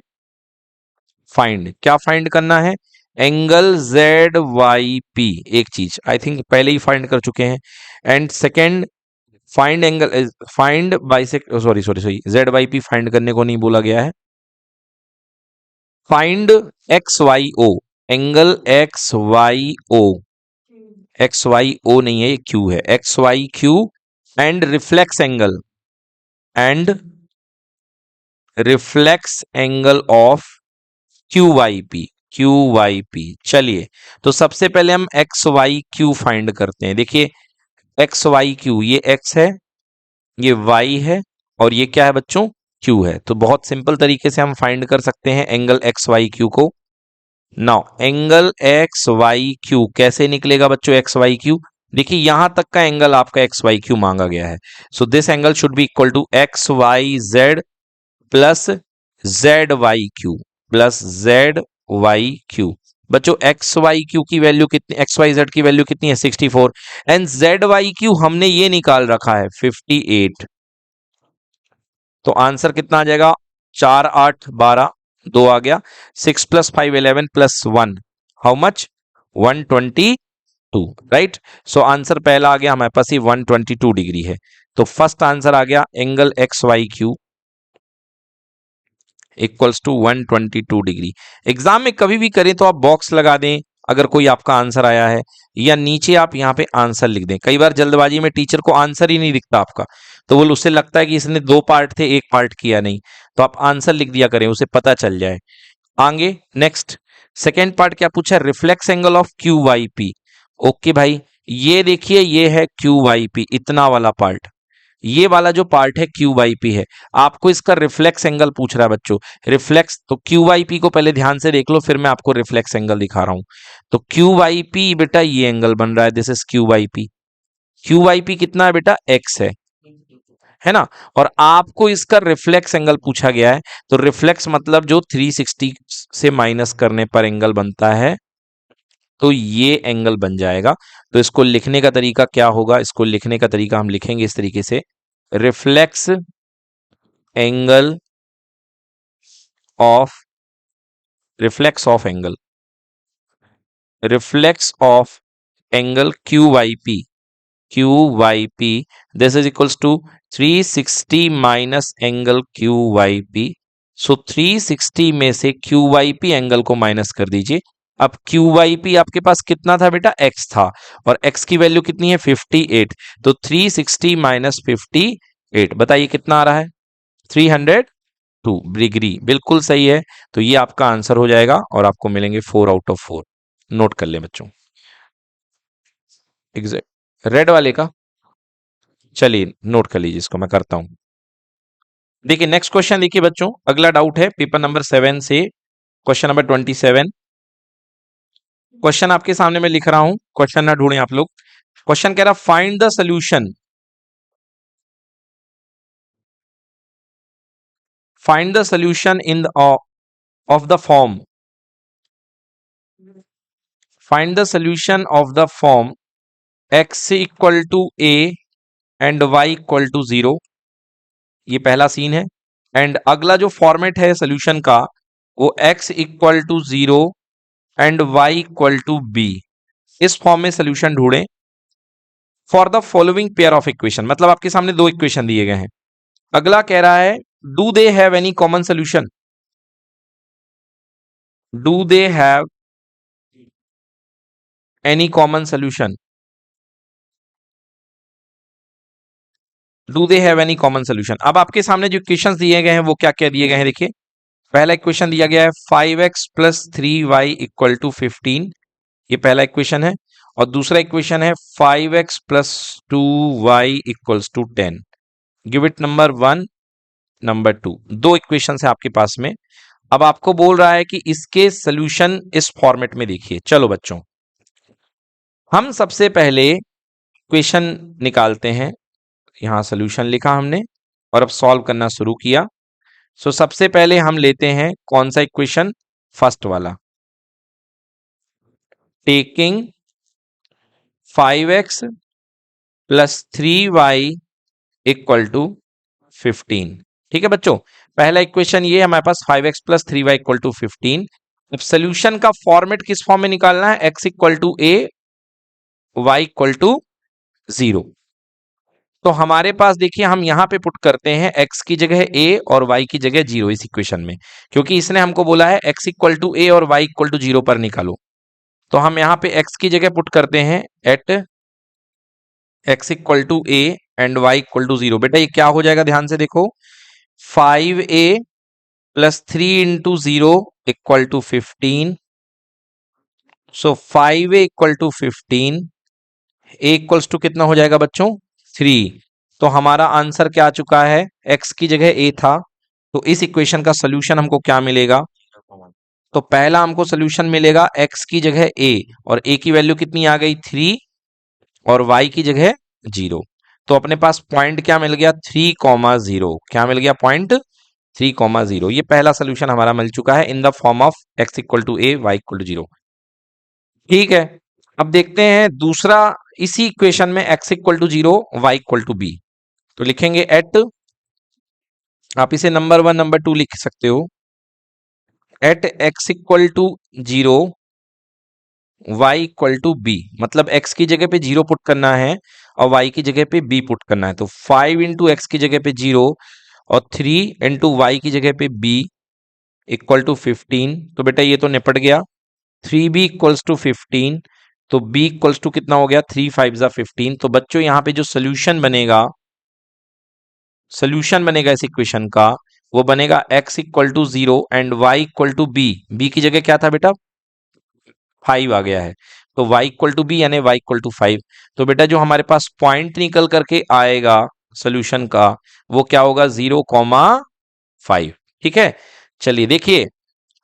फाइंड, क्या फाइंड करना है? Angle Z Y P. एक चीज आई थिंक पहले ही फाइंड कर चुके हैं। And second, find angle, find bisect, sorry sorry sorry, Z Y P find करने को नहीं बोला गया है। Find X Y O, angle X Y O. X Y O नहीं है, ये क्यू है, X Y Q. And reflex angle, and reflex angle of Q Y P, Q Y P. चलिए, तो सबसे पहले हम एक्स वाई क्यू फाइंड करते हैं। देखिए एक्स वाई क्यू, ये एक्स है, ये वाई है, और ये क्या है बच्चों? क्यू है। तो बहुत सिंपल तरीके से हम फाइंड कर सकते हैं एंगल एक्स वाई क्यू को। Now angle X Y Q कैसे निकलेगा बच्चों? एक्स वाई क्यू, देखिए यहां तक का एंगल आपका एक्स वाई क्यू मांगा गया है। So this angle should be equal to X Y Z plus Z Y Q, plus Z Y Q. बच्चों एक्स वाई क्यू की वैल्यू कितनी, एक्स वाई जेड की वैल्यू कितनी है? 64। एंड जेड वाई क्यू हमने ये निकाल रखा है 58। तो आंसर कितना आ जाएगा? 4 8 12, 2 आ गया, 6 + 5 11 + 1, how much? 122, right. So answer पहला आ गया हमारे पास, ये 122 डिग्री है। तो फर्स्ट आंसर आ गया angle X Y Q equals to 122 degree. Exam में कभी भी करें तो आप बॉक्स लगा दें अगर कोई आपका आंसर आया है, या नीचे आप यहाँ पे आंसर लिख दें। कई बार जल्दबाजी में टीचर को आंसर ही नहीं दिखता आपका, तो वो उससे लगता है कि इसने 2 पार्ट थे, 1 पार्ट किया नहीं। तो आप आंसर लिख दिया करें, उसे पता चल जाए। आगे नेक्स्ट, सेकेंड पार्ट क्या पूछा? Reflex angle of Q Y P. Okay भाई, ये देखिए ये है क्यू वाई पी, इतना वाला पार्ट, ये वाला जो पार्ट है क्यू वाई पी है। आपको इसका रिफ्लेक्स एंगल पूछ रहा है बच्चों। रिफ्लेक्स, तो क्यू वाई पी को पहले ध्यान से देख लो, फिर मैं आपको रिफ्लेक्स एंगल दिखा रहा हूं। तो क्यू वाई पी बेटा ये एंगल बन रहा है, this is Q Y P. Q Y P कितना है बेटा? एक्स है ना। और आपको इसका रिफ्लेक्स एंगल पूछा गया है। तो रिफ्लेक्स मतलब जो 360 से माइनस करने पर एंगल बनता है, तो ये एंगल बन जाएगा। तो इसको लिखने का तरीका क्या होगा? इसको लिखने का तरीका हम लिखेंगे इस तरीके से, reflex angle of, reflex of angle, reflex of angle Q Y P, Q Y P, this is equals to 360 minus angle Q Y P. So 360 में से क्यू वाई पी एंगल को माइनस कर दीजिए। अब क्यू वाई पी आपके पास कितना था बेटा? एक्स था, और एक्स की वैल्यू कितनी है? 58। तो 360 माइनस 58, बताइए कितना आ रहा है? 302 डिग्री, बिल्कुल सही है। तो ये आपका आंसर हो जाएगा, और आपको मिलेंगे 4 आउट ऑफ 4। नोट कर लें बच्चों, एग्जैक्ट रेड वाले का। चलिए नोट कर लीजिए, इसको मैं करता हूं। देखिए नेक्स्ट क्वेश्चन, देखिए बच्चों अगला डाउट है पेपर नंबर 7 से, क्वेश्चन नंबर 27। क्वेश्चन आपके सामने मैं लिख रहा हूं, क्वेश्चन ना ढूंढें आप लोग। क्वेश्चन कह रहा find the solution, find the solution in of the form, find the solution of the form x equal to a and y equal to 0। ये पहला सीन है। एंड अगला जो फॉर्मेट है सोल्यूशन का, वो x equal to 0 and y equal to b। इस form में सोल्यूशन ढूंढें for the following pair of equation. मतलब आपके सामने 2 इक्वेशन दिए गए हैं। अगला कह रहा है do they have any common solution, do they have any common solution, do they have any common solution. अब आपके सामने जो इक्वेशंस दिए गए हैं वो क्या क्या दिए गए हैं? देखिए पहला इक्वेशन दिया गया है 5x plus 3y equal to 15, ये पहला इक्वेशन है। और दूसरा इक्वेशन है 5x plus 2y equals to 10। Give it number 1, number 2, 2 equation है आपके पास में। अब आपको बोल रहा है कि इसके सोल्यूशन इस फॉर्मेट में देखिए। चलो बच्चों, हम सबसे पहले इक्वेशन निकालते हैं। यहां सोल्यूशन लिखा हमने, और अब सॉल्व करना शुरू किया। सबसे पहले हम लेते हैं कौन सा इक्वेशन? फर्स्ट वाला। Taking 5x plus 3y equal to 15। ठीक है बच्चों, पहला इक्वेशन ये है हमारे पास 5x plus 3y equal to 15। अब सोल्यूशन का फॉर्मेट किस फॉर्म में निकालना है? x equal to a, y equal to 0। तो हमारे पास देखिए हम यहां पे पुट करते हैं x की जगह a और y की जगह 0 इस इक्वेशन में, क्योंकि इसने हमको बोला है x इक्वल टू a और y इक्वल टू 0 पर निकालो। तो हम यहाँ पे x की जगह पुट करते हैं at x equal to a and y equal to 0। बेटा ये क्या हो जाएगा, ध्यान से देखो, 5a plus 3 into 0 equal to 15। So 5a equal to 15, a equals to कितना हो जाएगा बच्चों? 3। तो हमारा आंसर क्या आ चुका है? x की जगह a था, तो इस इक्वेशन का सोल्यूशन हमको क्या मिलेगा? तो पहला हमको सोल्यूशन मिलेगा x की जगह a, और a की वैल्यू कितनी आ गई? 3, और y की जगह 0। तो अपने पास पॉइंट क्या मिल गया? 3,0। क्या मिल गया? पॉइंट 3,0। ये पहला सोल्यूशन हमारा मिल चुका है in the form of x equal to a, y equal to 0। ठीक है, अब देखते हैं दूसरा, इसी इक्वेशन में x equal to 0, y equal to b। तो लिखेंगे एट, आप इसे नंबर 1 नंबर 2 लिख सकते हो, at x equal to 0, y equal to b। मतलब x की जगह पे 0 पुट करना है और y की जगह पे b पुट करना है। तो 5 इंटू एक्स की जगह पे 0 और 3 इंटू वाई की जगह पे b इक्वल टू 15। तो बेटा ये तो निपट गया, 3b इक्वल्स टू 15। तो b इक्वल्स टू कितना हो गया? 3 5 जा 15। तो बच्चों यहाँ पे जो सोल्यूशन बनेगा, सोल्यूशन बनेगा इस इक्वेशन का, वो बनेगा x equal to 0 and y equal to b। b की जगह क्या था बेटा? 5 आ गया है, तो y इक्वल टू बी यानी y इक्वल टू 5। तो बेटा जो हमारे पास पॉइंट निकल करके आएगा सोल्यूशन का, वो क्या होगा? 0,5। ठीक है, चलिए देखिए,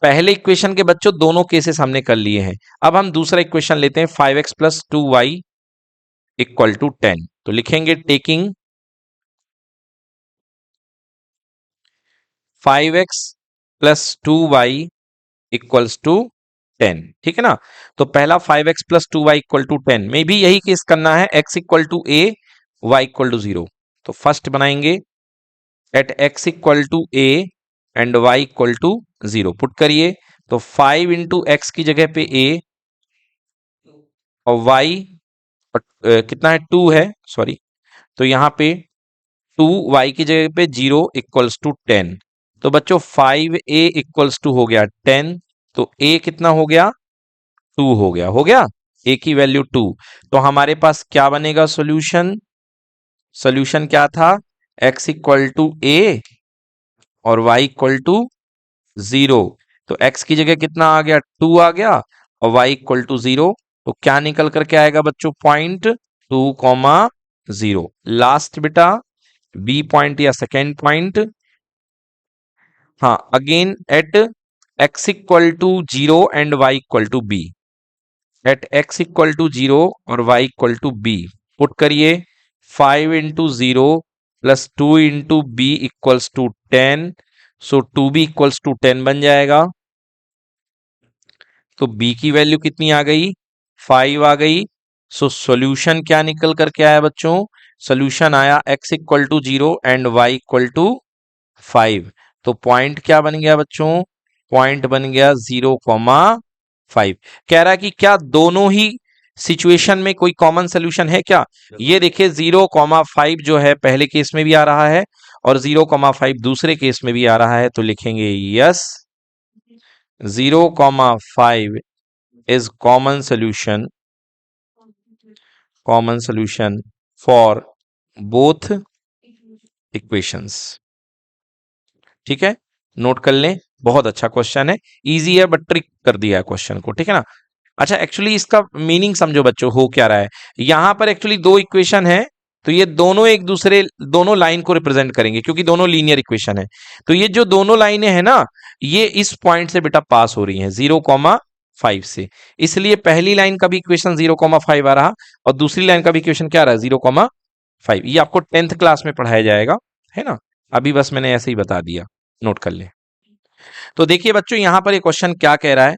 पहले इक्वेशन के बच्चों दोनों केसेस हमने कर लिए हैं। अब हम दूसरा इक्वेशन लेते हैं, 5x plus 2y equal to 10। तो लिखेंगे taking 5x plus 2y equals to 10। ठीक है ना? तो पहला 5x plus 2y equal to 10 में भी यही केस करना है, x equal to a, y equal to 0। तो फर्स्ट बनाएंगे at x equal to a and y equal to 0, put करिए। तो 5 इंटू एक्स की जगह पे a और y कितना है? 2 है, सॉरी। तो यहाँ पे 2y की जगह पे 0 इक्वल्स टू 10। तो बच्चों 5a इक्वल्स टू हो गया 10। तो a कितना हो गया? 2 हो गया, हो गया, a की वैल्यू 2। तो हमारे पास क्या बनेगा सॉल्यूशन? सॉल्यूशन क्या था? x इक्वल टू a और y इक्वल टू 0। तो x की जगह कितना आ गया? 2 आ गया, और y इक्वल टू 0। तो क्या निकल करके आएगा बच्चों? पॉइंट 2,0। लास्ट बेटा बी पॉइंट या सेकेंड पॉइंट, हाँ, again at x equal to 0 and y equal to b। At x equal to 0 और y equal to b, put करिए। 5 into 0 plus 2 into B equals to 10। So 2b equals to 10 बन जाएगा। तो b की value कितनी आ गई? 5 आ गई। So solution क्या निकल करके आया बच्चों? सॉल्यूशन आया x equal to 0 and y equal to 5। तो पॉइंट क्या बन गया बच्चों? पॉइंट बन गया 0,5। कह रहा है कि क्या दोनों ही सिचुएशन में कोई कॉमन सोल्यूशन है क्या? ये देखिए 0,5 जो है पहले केस में भी आ रहा है और 0,5 दूसरे केस में भी आ रहा है। तो लिखेंगे yes, 0,5 is common solution for both equations। ठीक है, नोट कर लें, बहुत अच्छा क्वेश्चन है, इजी है बट ट्रिक कर दिया है क्वेश्चन को। ठीक है ना? अच्छा, एक्चुअली इसका मीनिंग समझो बच्चों, हो क्या रहा है। यहां पर एक्चुअली दो इक्वेशन है, तो ये दोनों एक दूसरे, दोनों लाइन को रिप्रेजेंट करेंगे क्योंकि दोनों लीनियर इक्वेशन है। तो ये जो दोनों लाइनें हैं ना, ये इस पॉइंट से बेटा पास हो रही हैं 0,5 से। इसलिए पहली लाइन का भी इक्वेशन 0,5 आ रहा और दूसरी लाइन का भी इक्वेशन क्या आ रहा है? 0,5। ये आपको 10th क्लास में पढ़ाया जाएगा, है ना? अभी बस मैंने ऐसे ही बता दिया, नोट कर ले। तो देखिए बच्चों, यहां पर ये क्वेश्चन क्या कह रहा है?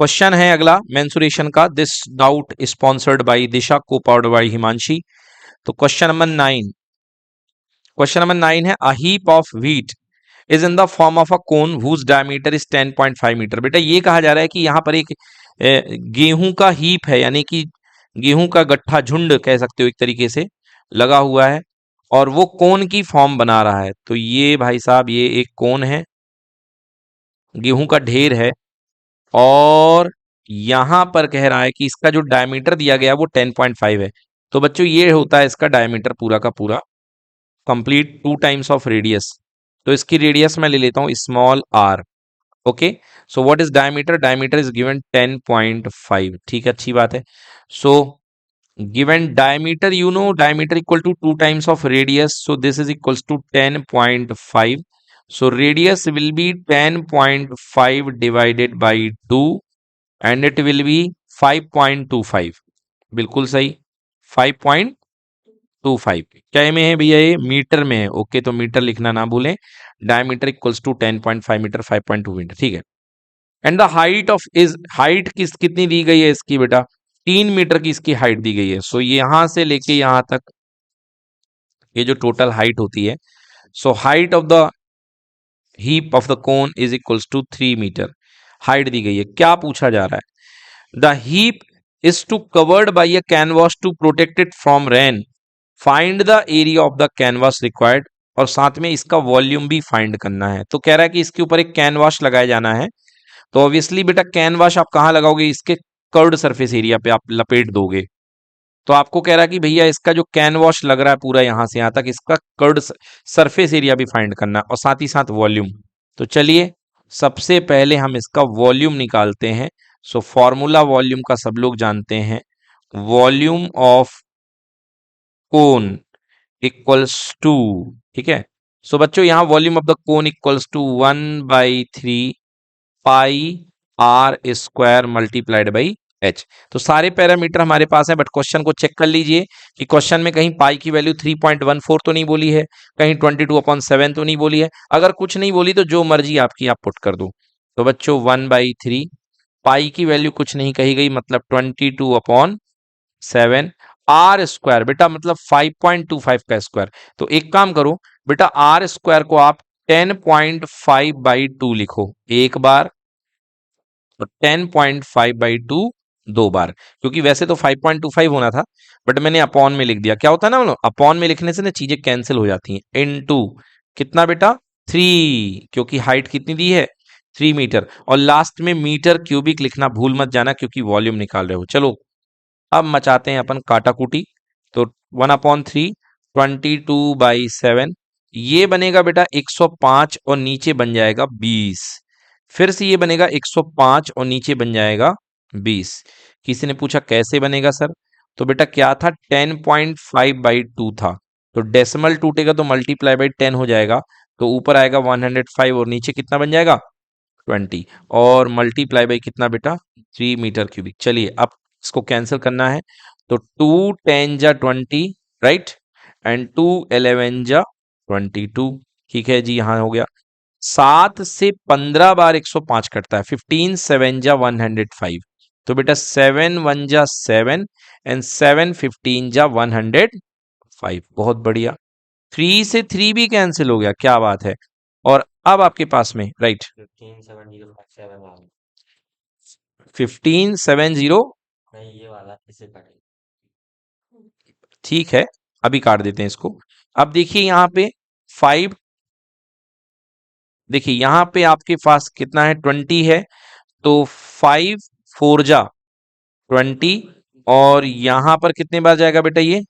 क्वेश्चन है अगला मेंसुरेशन का। This doubt sponsored by Disha, को पावर्ड बाय हिमांशी। तो क्वेश्चन नंबर 9 है, a heap of wheat is in the form of a cone whose diameter is 10.5 metre. बेटा ये कहा जा रहा है कि यहाँ पर एक गेहूं का हीप है, यानी कि गेहूं का गट्ठा, झुंड कह सकते हो एक तरीके से, लगा हुआ है और वो कोन की फॉर्म बना रहा है। तो ये भाई साहब ये एक कोन है, गेहूं का ढेर है, और यहां पर कह रहा है कि इसका जो डायमीटर दिया गया है वो 10.5 है। तो बच्चों ये होता है इसका डायमीटर पूरा का पूरा, कंप्लीट 2 टाइम्स ऑफ रेडियस। तो इसकी रेडियस मैं ले लेता हूं small R. Okay, so what is diameter? Diameter is given 10.5। ठीक है, अच्छी बात है। सो given diameter, you know diameter equal to 2 times of radius, so this is equals to 10.5. So radius will be 10.5 divided by 2 and it will be 5.25। बिल्कुल सही, 5.25। क्या में है भैया? ये मीटर में है। ओके, तो मीटर लिखना ना भूलें। Diameter equals to 10.5 metre, 5.2 metre. ठीक है। And the height of is, height कितनी दी गई है इसकी बेटा? 3 मीटर की इसकी हाइट दी गई है। सो यहां से लेके यहां तक ये जो टोटल हाइट होती है, so height of the heap of the cone is equals to 3 metre. Height दी गई है। क्या पूछा जा रहा है? The heap is to covered by a canvas to protect it from rain, find the area of the canvas required, और साथ में इसका वॉल्यूम भी फाइंड करना है। तो कह रहा है कि इसके ऊपर एक कैनवास लगाया जाना है। तो ऑब्वियसली बेटा कैनवास आप कहां लगाओगे? इसके कर्व्ड सरफेस एरिया पे आप लपेट दोगे। तो आपको कह रहा है कि भैया इसका जो कैनवास लग रहा है पूरा यहां से यहां तक, इसका कर्व्ड सरफेस एरिया भी फाइंड करना है और साथ ही साथ वॉल्यूम। तो चलिए सबसे पहले हम इसका वॉल्यूम निकालते हैं। सो फॉर्मूला वॉल्यूम का सब लोग जानते हैं, volume of cone equals to, ठीक है। सो बच्चों यहां volume of the cone equals to 1/3 pi R square multiplied by H. तो सारे पैरामीटर हमारे पास है, बट क्वेश्चन को चेक कर लीजिए कि क्वेश्चन में कहीं पाई की वैल्यू 3.14 तो नहीं बोली है, कहीं 22/7 तो नहीं बोली है। अगर कुछ नहीं बोली तो जो मर्जी आपकी आप पुट कर दो। तो बच्चों 1/3, पाई की वैल्यू कुछ नहीं कही गई, मतलब 22/7, आर स्क्वायर बेटा मतलब 5.25 का स्क्वायर। तो एक काम करो बेटा, आर स्क्वायर को आप 10.5/2 लिखो एक बार, तो 10.5/2 दो बार, क्योंकि वैसे तो 5.25 होना था, बट मैंने अपॉन में लिख दिया। क्या होता है ना, अपॉन में लिखने से ना चीजें कैंसिल हो जाती हैं। इनटू कितना बेटा? 3, क्योंकि हाइट कितनी दी है? 3 मीटर। और लास्ट में मीटर क्यूबिक लिखना भूल मत जाना, क्योंकि वॉल्यूम निकाल रहे हो। चलो अब मचाते हैं अपन काटाकूटी। तो 1/3, 22/7, ये बनेगा बेटा 105 और नीचे बन जाएगा 20। फिर से ये बनेगा 105 और नीचे बन जाएगा 20। किसी ने पूछा कैसे बनेगा सर? तो बेटा क्या था? 10.5/2 था। तो डेसिमल टूटेगा तो मल्टीप्लाई बाई 10 हो जाएगा, तो ऊपर आएगा 105 और नीचे कितना बन जाएगा? 20, और मल्टीप्लाई बाई कितना बेटा? 3 मीटर क्यूबिक। चलिए अब इसको कैंसिल करना है, तो 2×10⁻20, राइट, एंड 2×11⁻22। ठीक है जी, यहां हो गया। 7 से 15 बार 105 कटता है, 15×7=105। तो बेटा 7×1=7 एंड 7×15=105। बहुत बढ़िया। 3 से 3 भी कैंसिल हो गया, क्या बात है। और अब आपके पास में, राइट, 15/7 नहीं, ये वाला इसे काटें। ठीक है, अभी काट देते हैं इसको। अब देखिए यहाँ पे 5, देखिए यहाँ पे आपके पास कितना है? 20 है, तो 5×4=20, और यहां पर कितने बार जाएगा बेटा? ये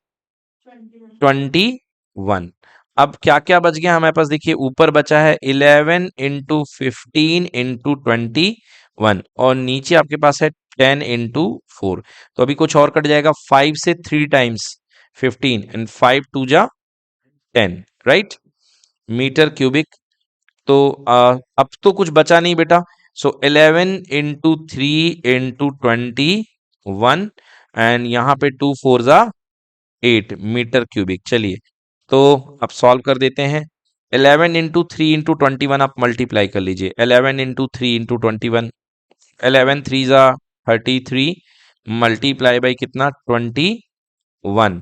21। अब क्या क्या बच गया हमारे पास? देखिए ऊपर बचा है 11×15×21, और नीचे आपके पास है 10×4। तो अभी कुछ और कट जाएगा, 5 से 3 times 15 and 5×2=10, right, metre cubic. तो अब तो कुछ बचा नहीं बेटा। सो 11×3×21, एंड यहाँ पे 2×4=8 मीटर क्यूबिक। चलिए तो अब सॉल्व कर देते हैं। 11×3×21 आप मल्टीप्लाई कर लीजिए। 11×3×21 11 3 जा 33 मल्टीप्लाई बाई कितना 21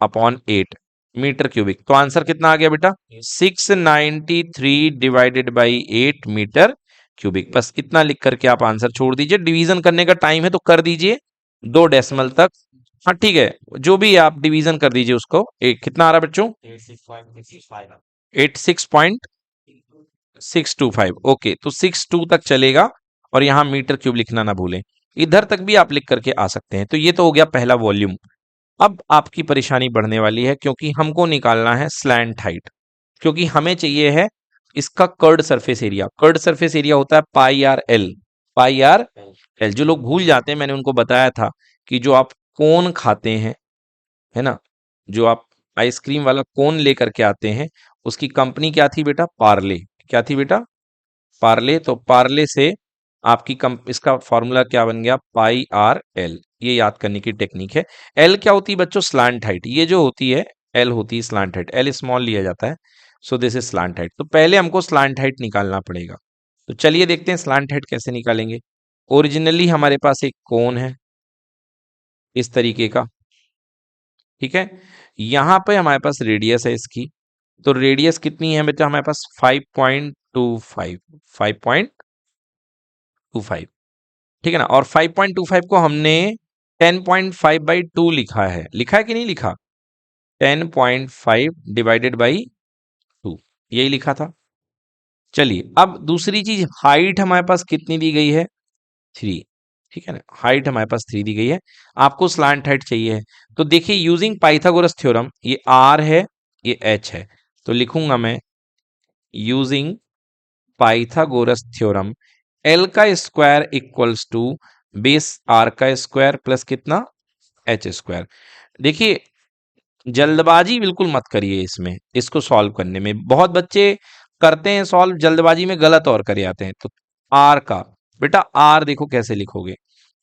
अपॉन 8 मीटर क्यूबिक। तो आंसर कितना आ गया बेटा 693 डिवाइडेड बाई 8 मीटर क्यूबिक। बस इतना लिख करके आप आंसर छोड़ दीजिए। डिवीजन करने का टाइम है तो कर दीजिए 2 डेसिमल तक। हाँ ठीक है, जो भी आप डिवीजन कर दीजिए उसको। एक कितना आ रहा है बच्चों 86.625। ओके, तो 62 तक चलेगा और यहां मीटर क्यूब लिखना ना भूलें। इधर तक भी आप लिख करके आ सकते हैं। तो ये तो हो गया पहला वॉल्यूम। अब आपकी परेशानी बढ़ने वाली है क्योंकि हमको निकालना है स्लैंट हाइट, क्योंकि हमें चाहिए है इसका curd surface area. Curd surface area होता है पाई आर एल। पाई आर एल, जो लोग भूल जाते हैं, मैंने उनको बताया था कि जो आप कोन खाते हैं, है ना, जो आप आइसक्रीम वाला कोन लेकर के आते हैं, उसकी कंपनी क्या थी बेटा पार्ले। क्या थी बेटा पार्ले। तो पार्ले से आपकी इसका फॉर्मूला क्या बन गया पाई आर एल। ये याद करने की टेक्निक है। एल क्या होती है बच्चों स्लांट हाइट। ये जो होती है एल होती है स्लांट हाइट। एल स्मॉल लिया जाता है, so this is slant height. तो पहले हमको स्लांट हाइट निकालना पड़ेगा। तो चलिए देखते हैं स्लांट हाइट कैसे निकालेंगे। ओरिजिनली हमारे पास एक कोन है इस तरीके का, ठीक है। यहां पे हमारे पास रेडियस है इसकी। तो रेडियस कितनी है बेटा हमारे पास 5.25। 5.25, ठीक है ना। और 5.25 को हमने 10.5/2 लिखा है। लिखा है कि नहीं लिखा 10.5 डिवाइडेड बाई 2, यही लिखा था। चलिए अब दूसरी चीज, हाइट हमारे पास कितनी दी गई है 3, ठीक है ना। हाइट हमारे पास 3 दी गई है, आपको स्लांट हाइट चाहिए है। तो देखिए यूजिंग पाइथागोरस थ्योरम, ये r है ये h है। तो लिखूंगा मैं यूजिंग पाइथागोरस थ्योरम एल का square equals to base R का स्क्वायर प्लस कितना एच स्क्वायर। देखिए जल्दबाजी बिल्कुल मत करिए इसमें, इसको सॉल्व करने में। बहुत बच्चे करते हैं सॉल्व जल्दबाजी में, गलत और करे आते हैं। तो आर का बेटा आर देखो कैसे लिखोगे,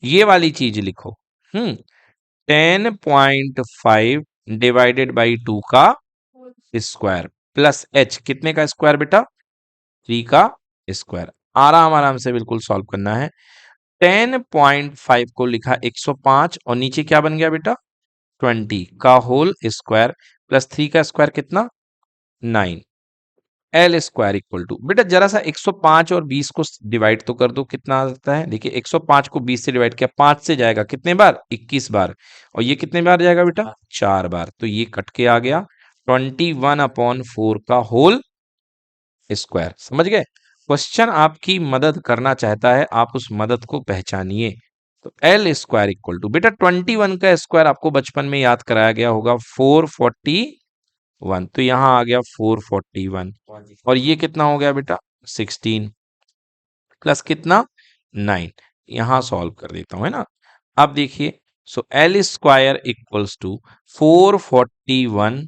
ये वाली चीज लिखो। 10.5 डिवाइडेड बाई 2 का स्क्वायर प्लस एच कितने का स्क्वायर बेटा 3 का स्क्वायर। आराम आराम से बिल्कुल सॉल्व करना है। 10.5 को लिखा 105 और नीचे क्या बन गया बेटा 20 का होल स्क्वायर प्लस 3 का स्क्वायर कितना 9। एल स्क्वायर इक्वल टू बेटा जरा सा 105 और 20 को डिवाइड तो कर दो, कितना आता है। देखिए 105 को 20 से डिवाइड किया 5 से जाएगा कितने बार 21 बार, और ये कितने बार जाएगा बेटा 4 बार। तो ये कट के आ गया 21/4 का होल स्क्वायर। समझ गए। क्वेश्चन आपकी मदद करना चाहता है, आप उस मदद को पहचानिए। तो एल स्क्वायर इक्वल टू बेटा 21 का स्क्वायर आपको बचपन में याद कराया गया होगा 441। तो यहां आ गया 441 और ये कितना हो गया बेटा 16 प्लस कितना 9। यहां सॉल्व कर देता हूं, है ना। अब देखिए so L square equals to 441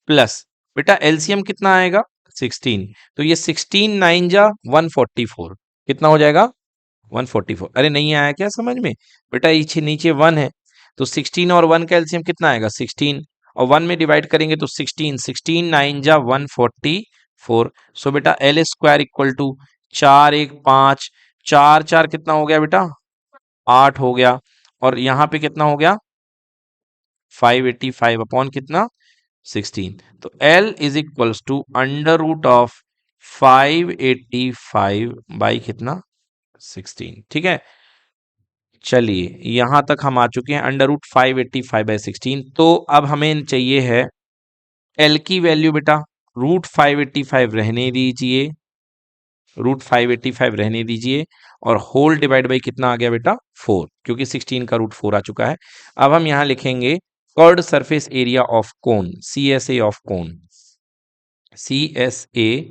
plus बेटा एलसीएम कितना आएगा 16। तो ये 16 9 जा 144 कितना हो जाएगा 144। अरे नहीं आया क्या समझ में बेटा, नीचे नीचे 1 है तो 16 और 1 का एलसीएम कितना आएगा 16 और 1 में डिवाइड करेंगे तो 16 16 9 जा 144। सो बेटा एल स्क्वायर इक्वल टू 4 1 5 4 4 कितना हो गया बेटा 8 हो गया, और यहां पे कितना हो गया 585 अपॉन कितना 16। तो L is equals to under root of 585 by कितना 16। ठीक है, चलिए यहां तक हम आ चुके हैं अंडर रूट 585/16। तो अब हमें चाहिए है L की वैल्यू बेटा रूट 585 रहने दीजिए, रूट 585 रहने दीजिए, और होल डिवाइड बाई कितना आ गया बेटा 4, क्योंकि 16 का रूट 4 आ चुका है। अब हम यहां लिखेंगे curved surface area of cone, CSA of cone, CSA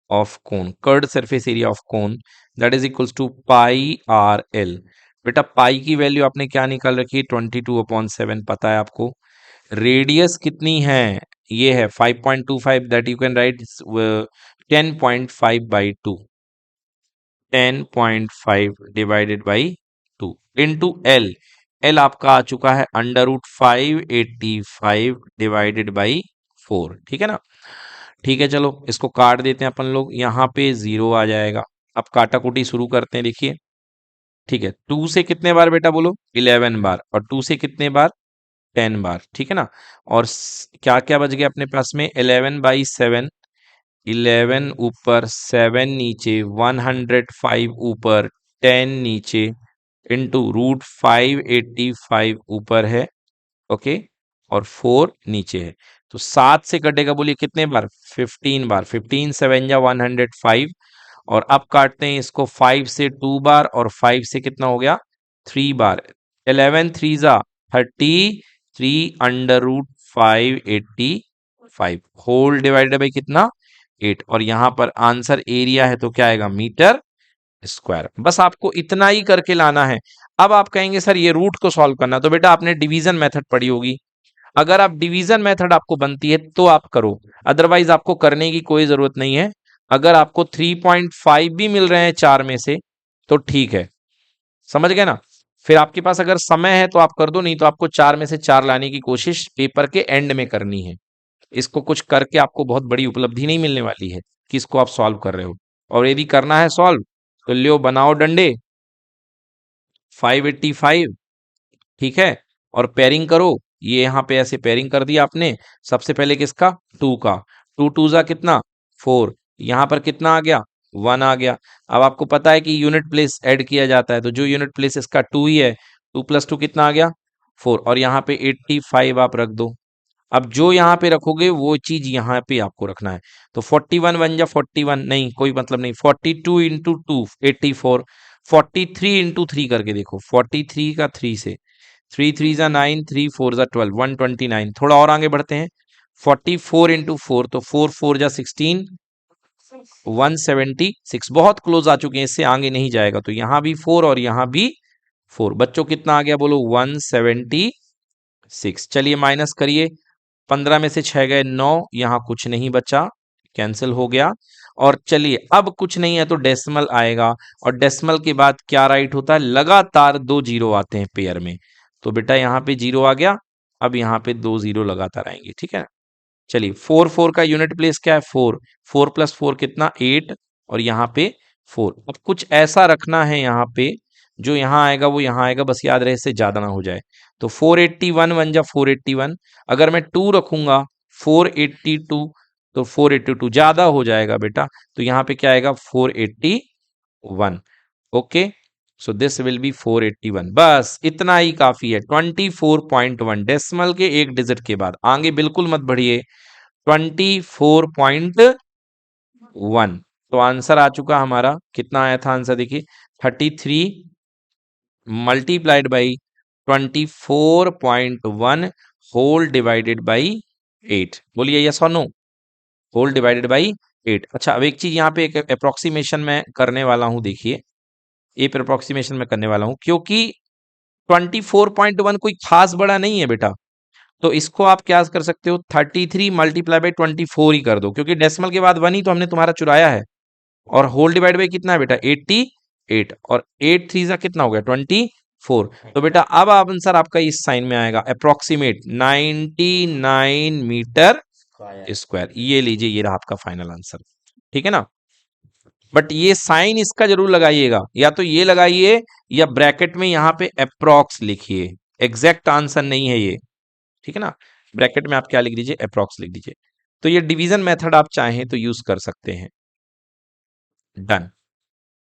of cone, curved surface area of cone, that is equals to pi R L. बेटा पाई की वैल्यू आपने क्या निकाल रखी है 22/7 पता है आपको। रेडियस कितनी है ये है 5.25, that you can right 10.5/2, 10.5 divided by 2 into L. L आपका आ चुका है अंडर रूट 585 डिवाइडेड बाई 4। ठीक है ना, ठीक है चलो इसको काट देते हैं अपन लोग, यहाँ पे 0 आ जाएगा। अब काटाकुटी शुरू करते हैं, देखिए। ठीक है, 2 से कितने बार बेटा बोलो? 11 बार। और 2 से कितने बार? 10 बार, ठीक है ना। और क्या क्या बच गया अपने पास में? 11/7, 11 ऊपर, 7 नीचे, 105 ऊपर, 10 नीचे, इंटू रूट 585 ऊपर है, ओके, और 4 नीचे है। तो 7 से कटेगा, बोलिए कितने बार? 15 बार। 15 7 जा 105। और अब काटते हैं इसको 5 से 2 बार, और 5 से कितना हो गया? 3 बार। 11 3 जा 33 under root 585 whole divided by कितना? 8। और यहां पर आंसर एरिया है तो क्या आएगा? Metre square. बस आपको इतना ही करके लाना है। अब आप कहेंगे सर ये रूट को सॉल्व करना, तो बेटा आपने डिवीजन मेथड पढ़ी होगी। अगर आप डिवीजन मेथड आपको बनती है तो आप करो, अदरवाइज आपको करने की कोई जरूरत नहीं है। अगर आपको 3.5 भी मिल रहे हैं 4 में से तो ठीक है, समझ गए ना। फिर आपके पास अगर समय है तो आप कर दो, नहीं तो आपको 4 में से 4 लाने की कोशिश पेपर के एंड में करनी है। इसको कुछ करके आपको बहुत बड़ी उपलब्धि नहीं मिलने वाली है कि इसको आप सॉल्व कर रहे हो। और यदि करना है सॉल्व तो लियो बनाओ डंडे, 585, ठीक है, और पेयरिंग करो। ये यहाँ पे ऐसे पेयरिंग कर दिया आपने। सबसे पहले किसका? 2 का। 2 2 जा कितना? 4। यहाँ पर कितना आ गया? 1 आ गया। अब आपको पता है कि यूनिट प्लेस ऐड किया जाता है, तो जो यूनिट प्लेस इसका 2 ही है, 2 + 2 कितना आ गया? 4। और यहाँ पे 85 आप रख दो। अब जो यहाँ पे रखोगे वो चीज यहाँ पे आपको रखना है। तो 41 1 जा 41, नहीं कोई मतलब नहीं। 42 इंटू 2 84, 43 इंटू 3 करके देखो, 43 का 3 से, 3 3 जा 9, 3 4 जा 12, 129। थोड़ा और आगे बढ़ते हैं, 44 इंटू 4, तो 4 4 जा 16, 176। बहुत क्लोज आ चुके हैं, इससे आगे नहीं जाएगा। तो यहाँ भी 4 और यहाँ भी 4। बच्चों कितना आ गया बोलो? 176। चलिए माइनस करिए, 15 में से 6 गए 9, यहाँ कुछ नहीं बचा, कैंसिल हो गया। और चलिए अब कुछ नहीं है तो डेसिमल आएगा, और डेसिमल के बाद क्या राइट होता है? लगातार 2 जीरो आते हैं पेयर में। तो बेटा यहाँ पे 0 आ गया, अब यहाँ पे 2 जीरो लगातार आएंगे, ठीक है। चलिए 4 4 का यूनिट प्लेस क्या है? 4। 4 + 4 कितना? 8। और यहाँ पे 4। अब कुछ ऐसा रखना है यहाँ पे, जो यहाँ आएगा वो यहाँ आएगा, बस याद रहे इससे ज्यादा ना हो जाए। तो 481 1 जा 481। अगर मैं 2 रखूंगा 482, तो 482 ज्यादा हो जाएगा बेटा, तो यहाँ पे क्या आएगा? 481। Okay, so this will be 481। बस इतना ही काफी है। 24.1 डेसिमल के एक डिजिट के बाद, आगे बिल्कुल मत बढ़िए। 24.1। तो आंसर आ चुका हमारा, कितना आया था आंसर? देखिए 33 multiplied by 24.1 whole divided by 8। बोलिए यस और नो? Whole divided by 8। अच्छा, अब एक चीज यहाँ पे एक अप्रोक्सीमेशन में करने वाला हूं, देखिए एक अप्रोक्सीमेशन में करने वाला हूं, क्योंकि 24.1 कोई खास बड़ा नहीं है बेटा। तो इसको आप क्या कर सकते हो? 33 मल्टीप्लाई बाई 24 ही कर दो, क्योंकि डेसिमल के बाद 1 ही तो हमने तुम्हारा चुराया है। और होल डिवाइड बाई कितना है बेटा? 88। और 8 3 जा कितना हो गया? 24। तो बेटा अब आंसर आपका इस साइन में आएगा, अप्रोक्सीमेट 99 मीटर स्क्वायर। ये लीजिए, ये रहा आपका फाइनल आंसर, ठीक है ना। बट ये साइन इसका जरूर लगाइएगा, या तो ये लगाइए या ब्रैकेट में यहाँ पे अप्रोक्स लिखिए। एग्जैक्ट आंसर नहीं है ये, ठीक है ना। ब्रैकेट में आप क्या लिख दीजिए? अप्रोक्स लिख दीजिए। तो ये डिवीजन मेथड आप चाहें तो यूज कर सकते हैं। डन।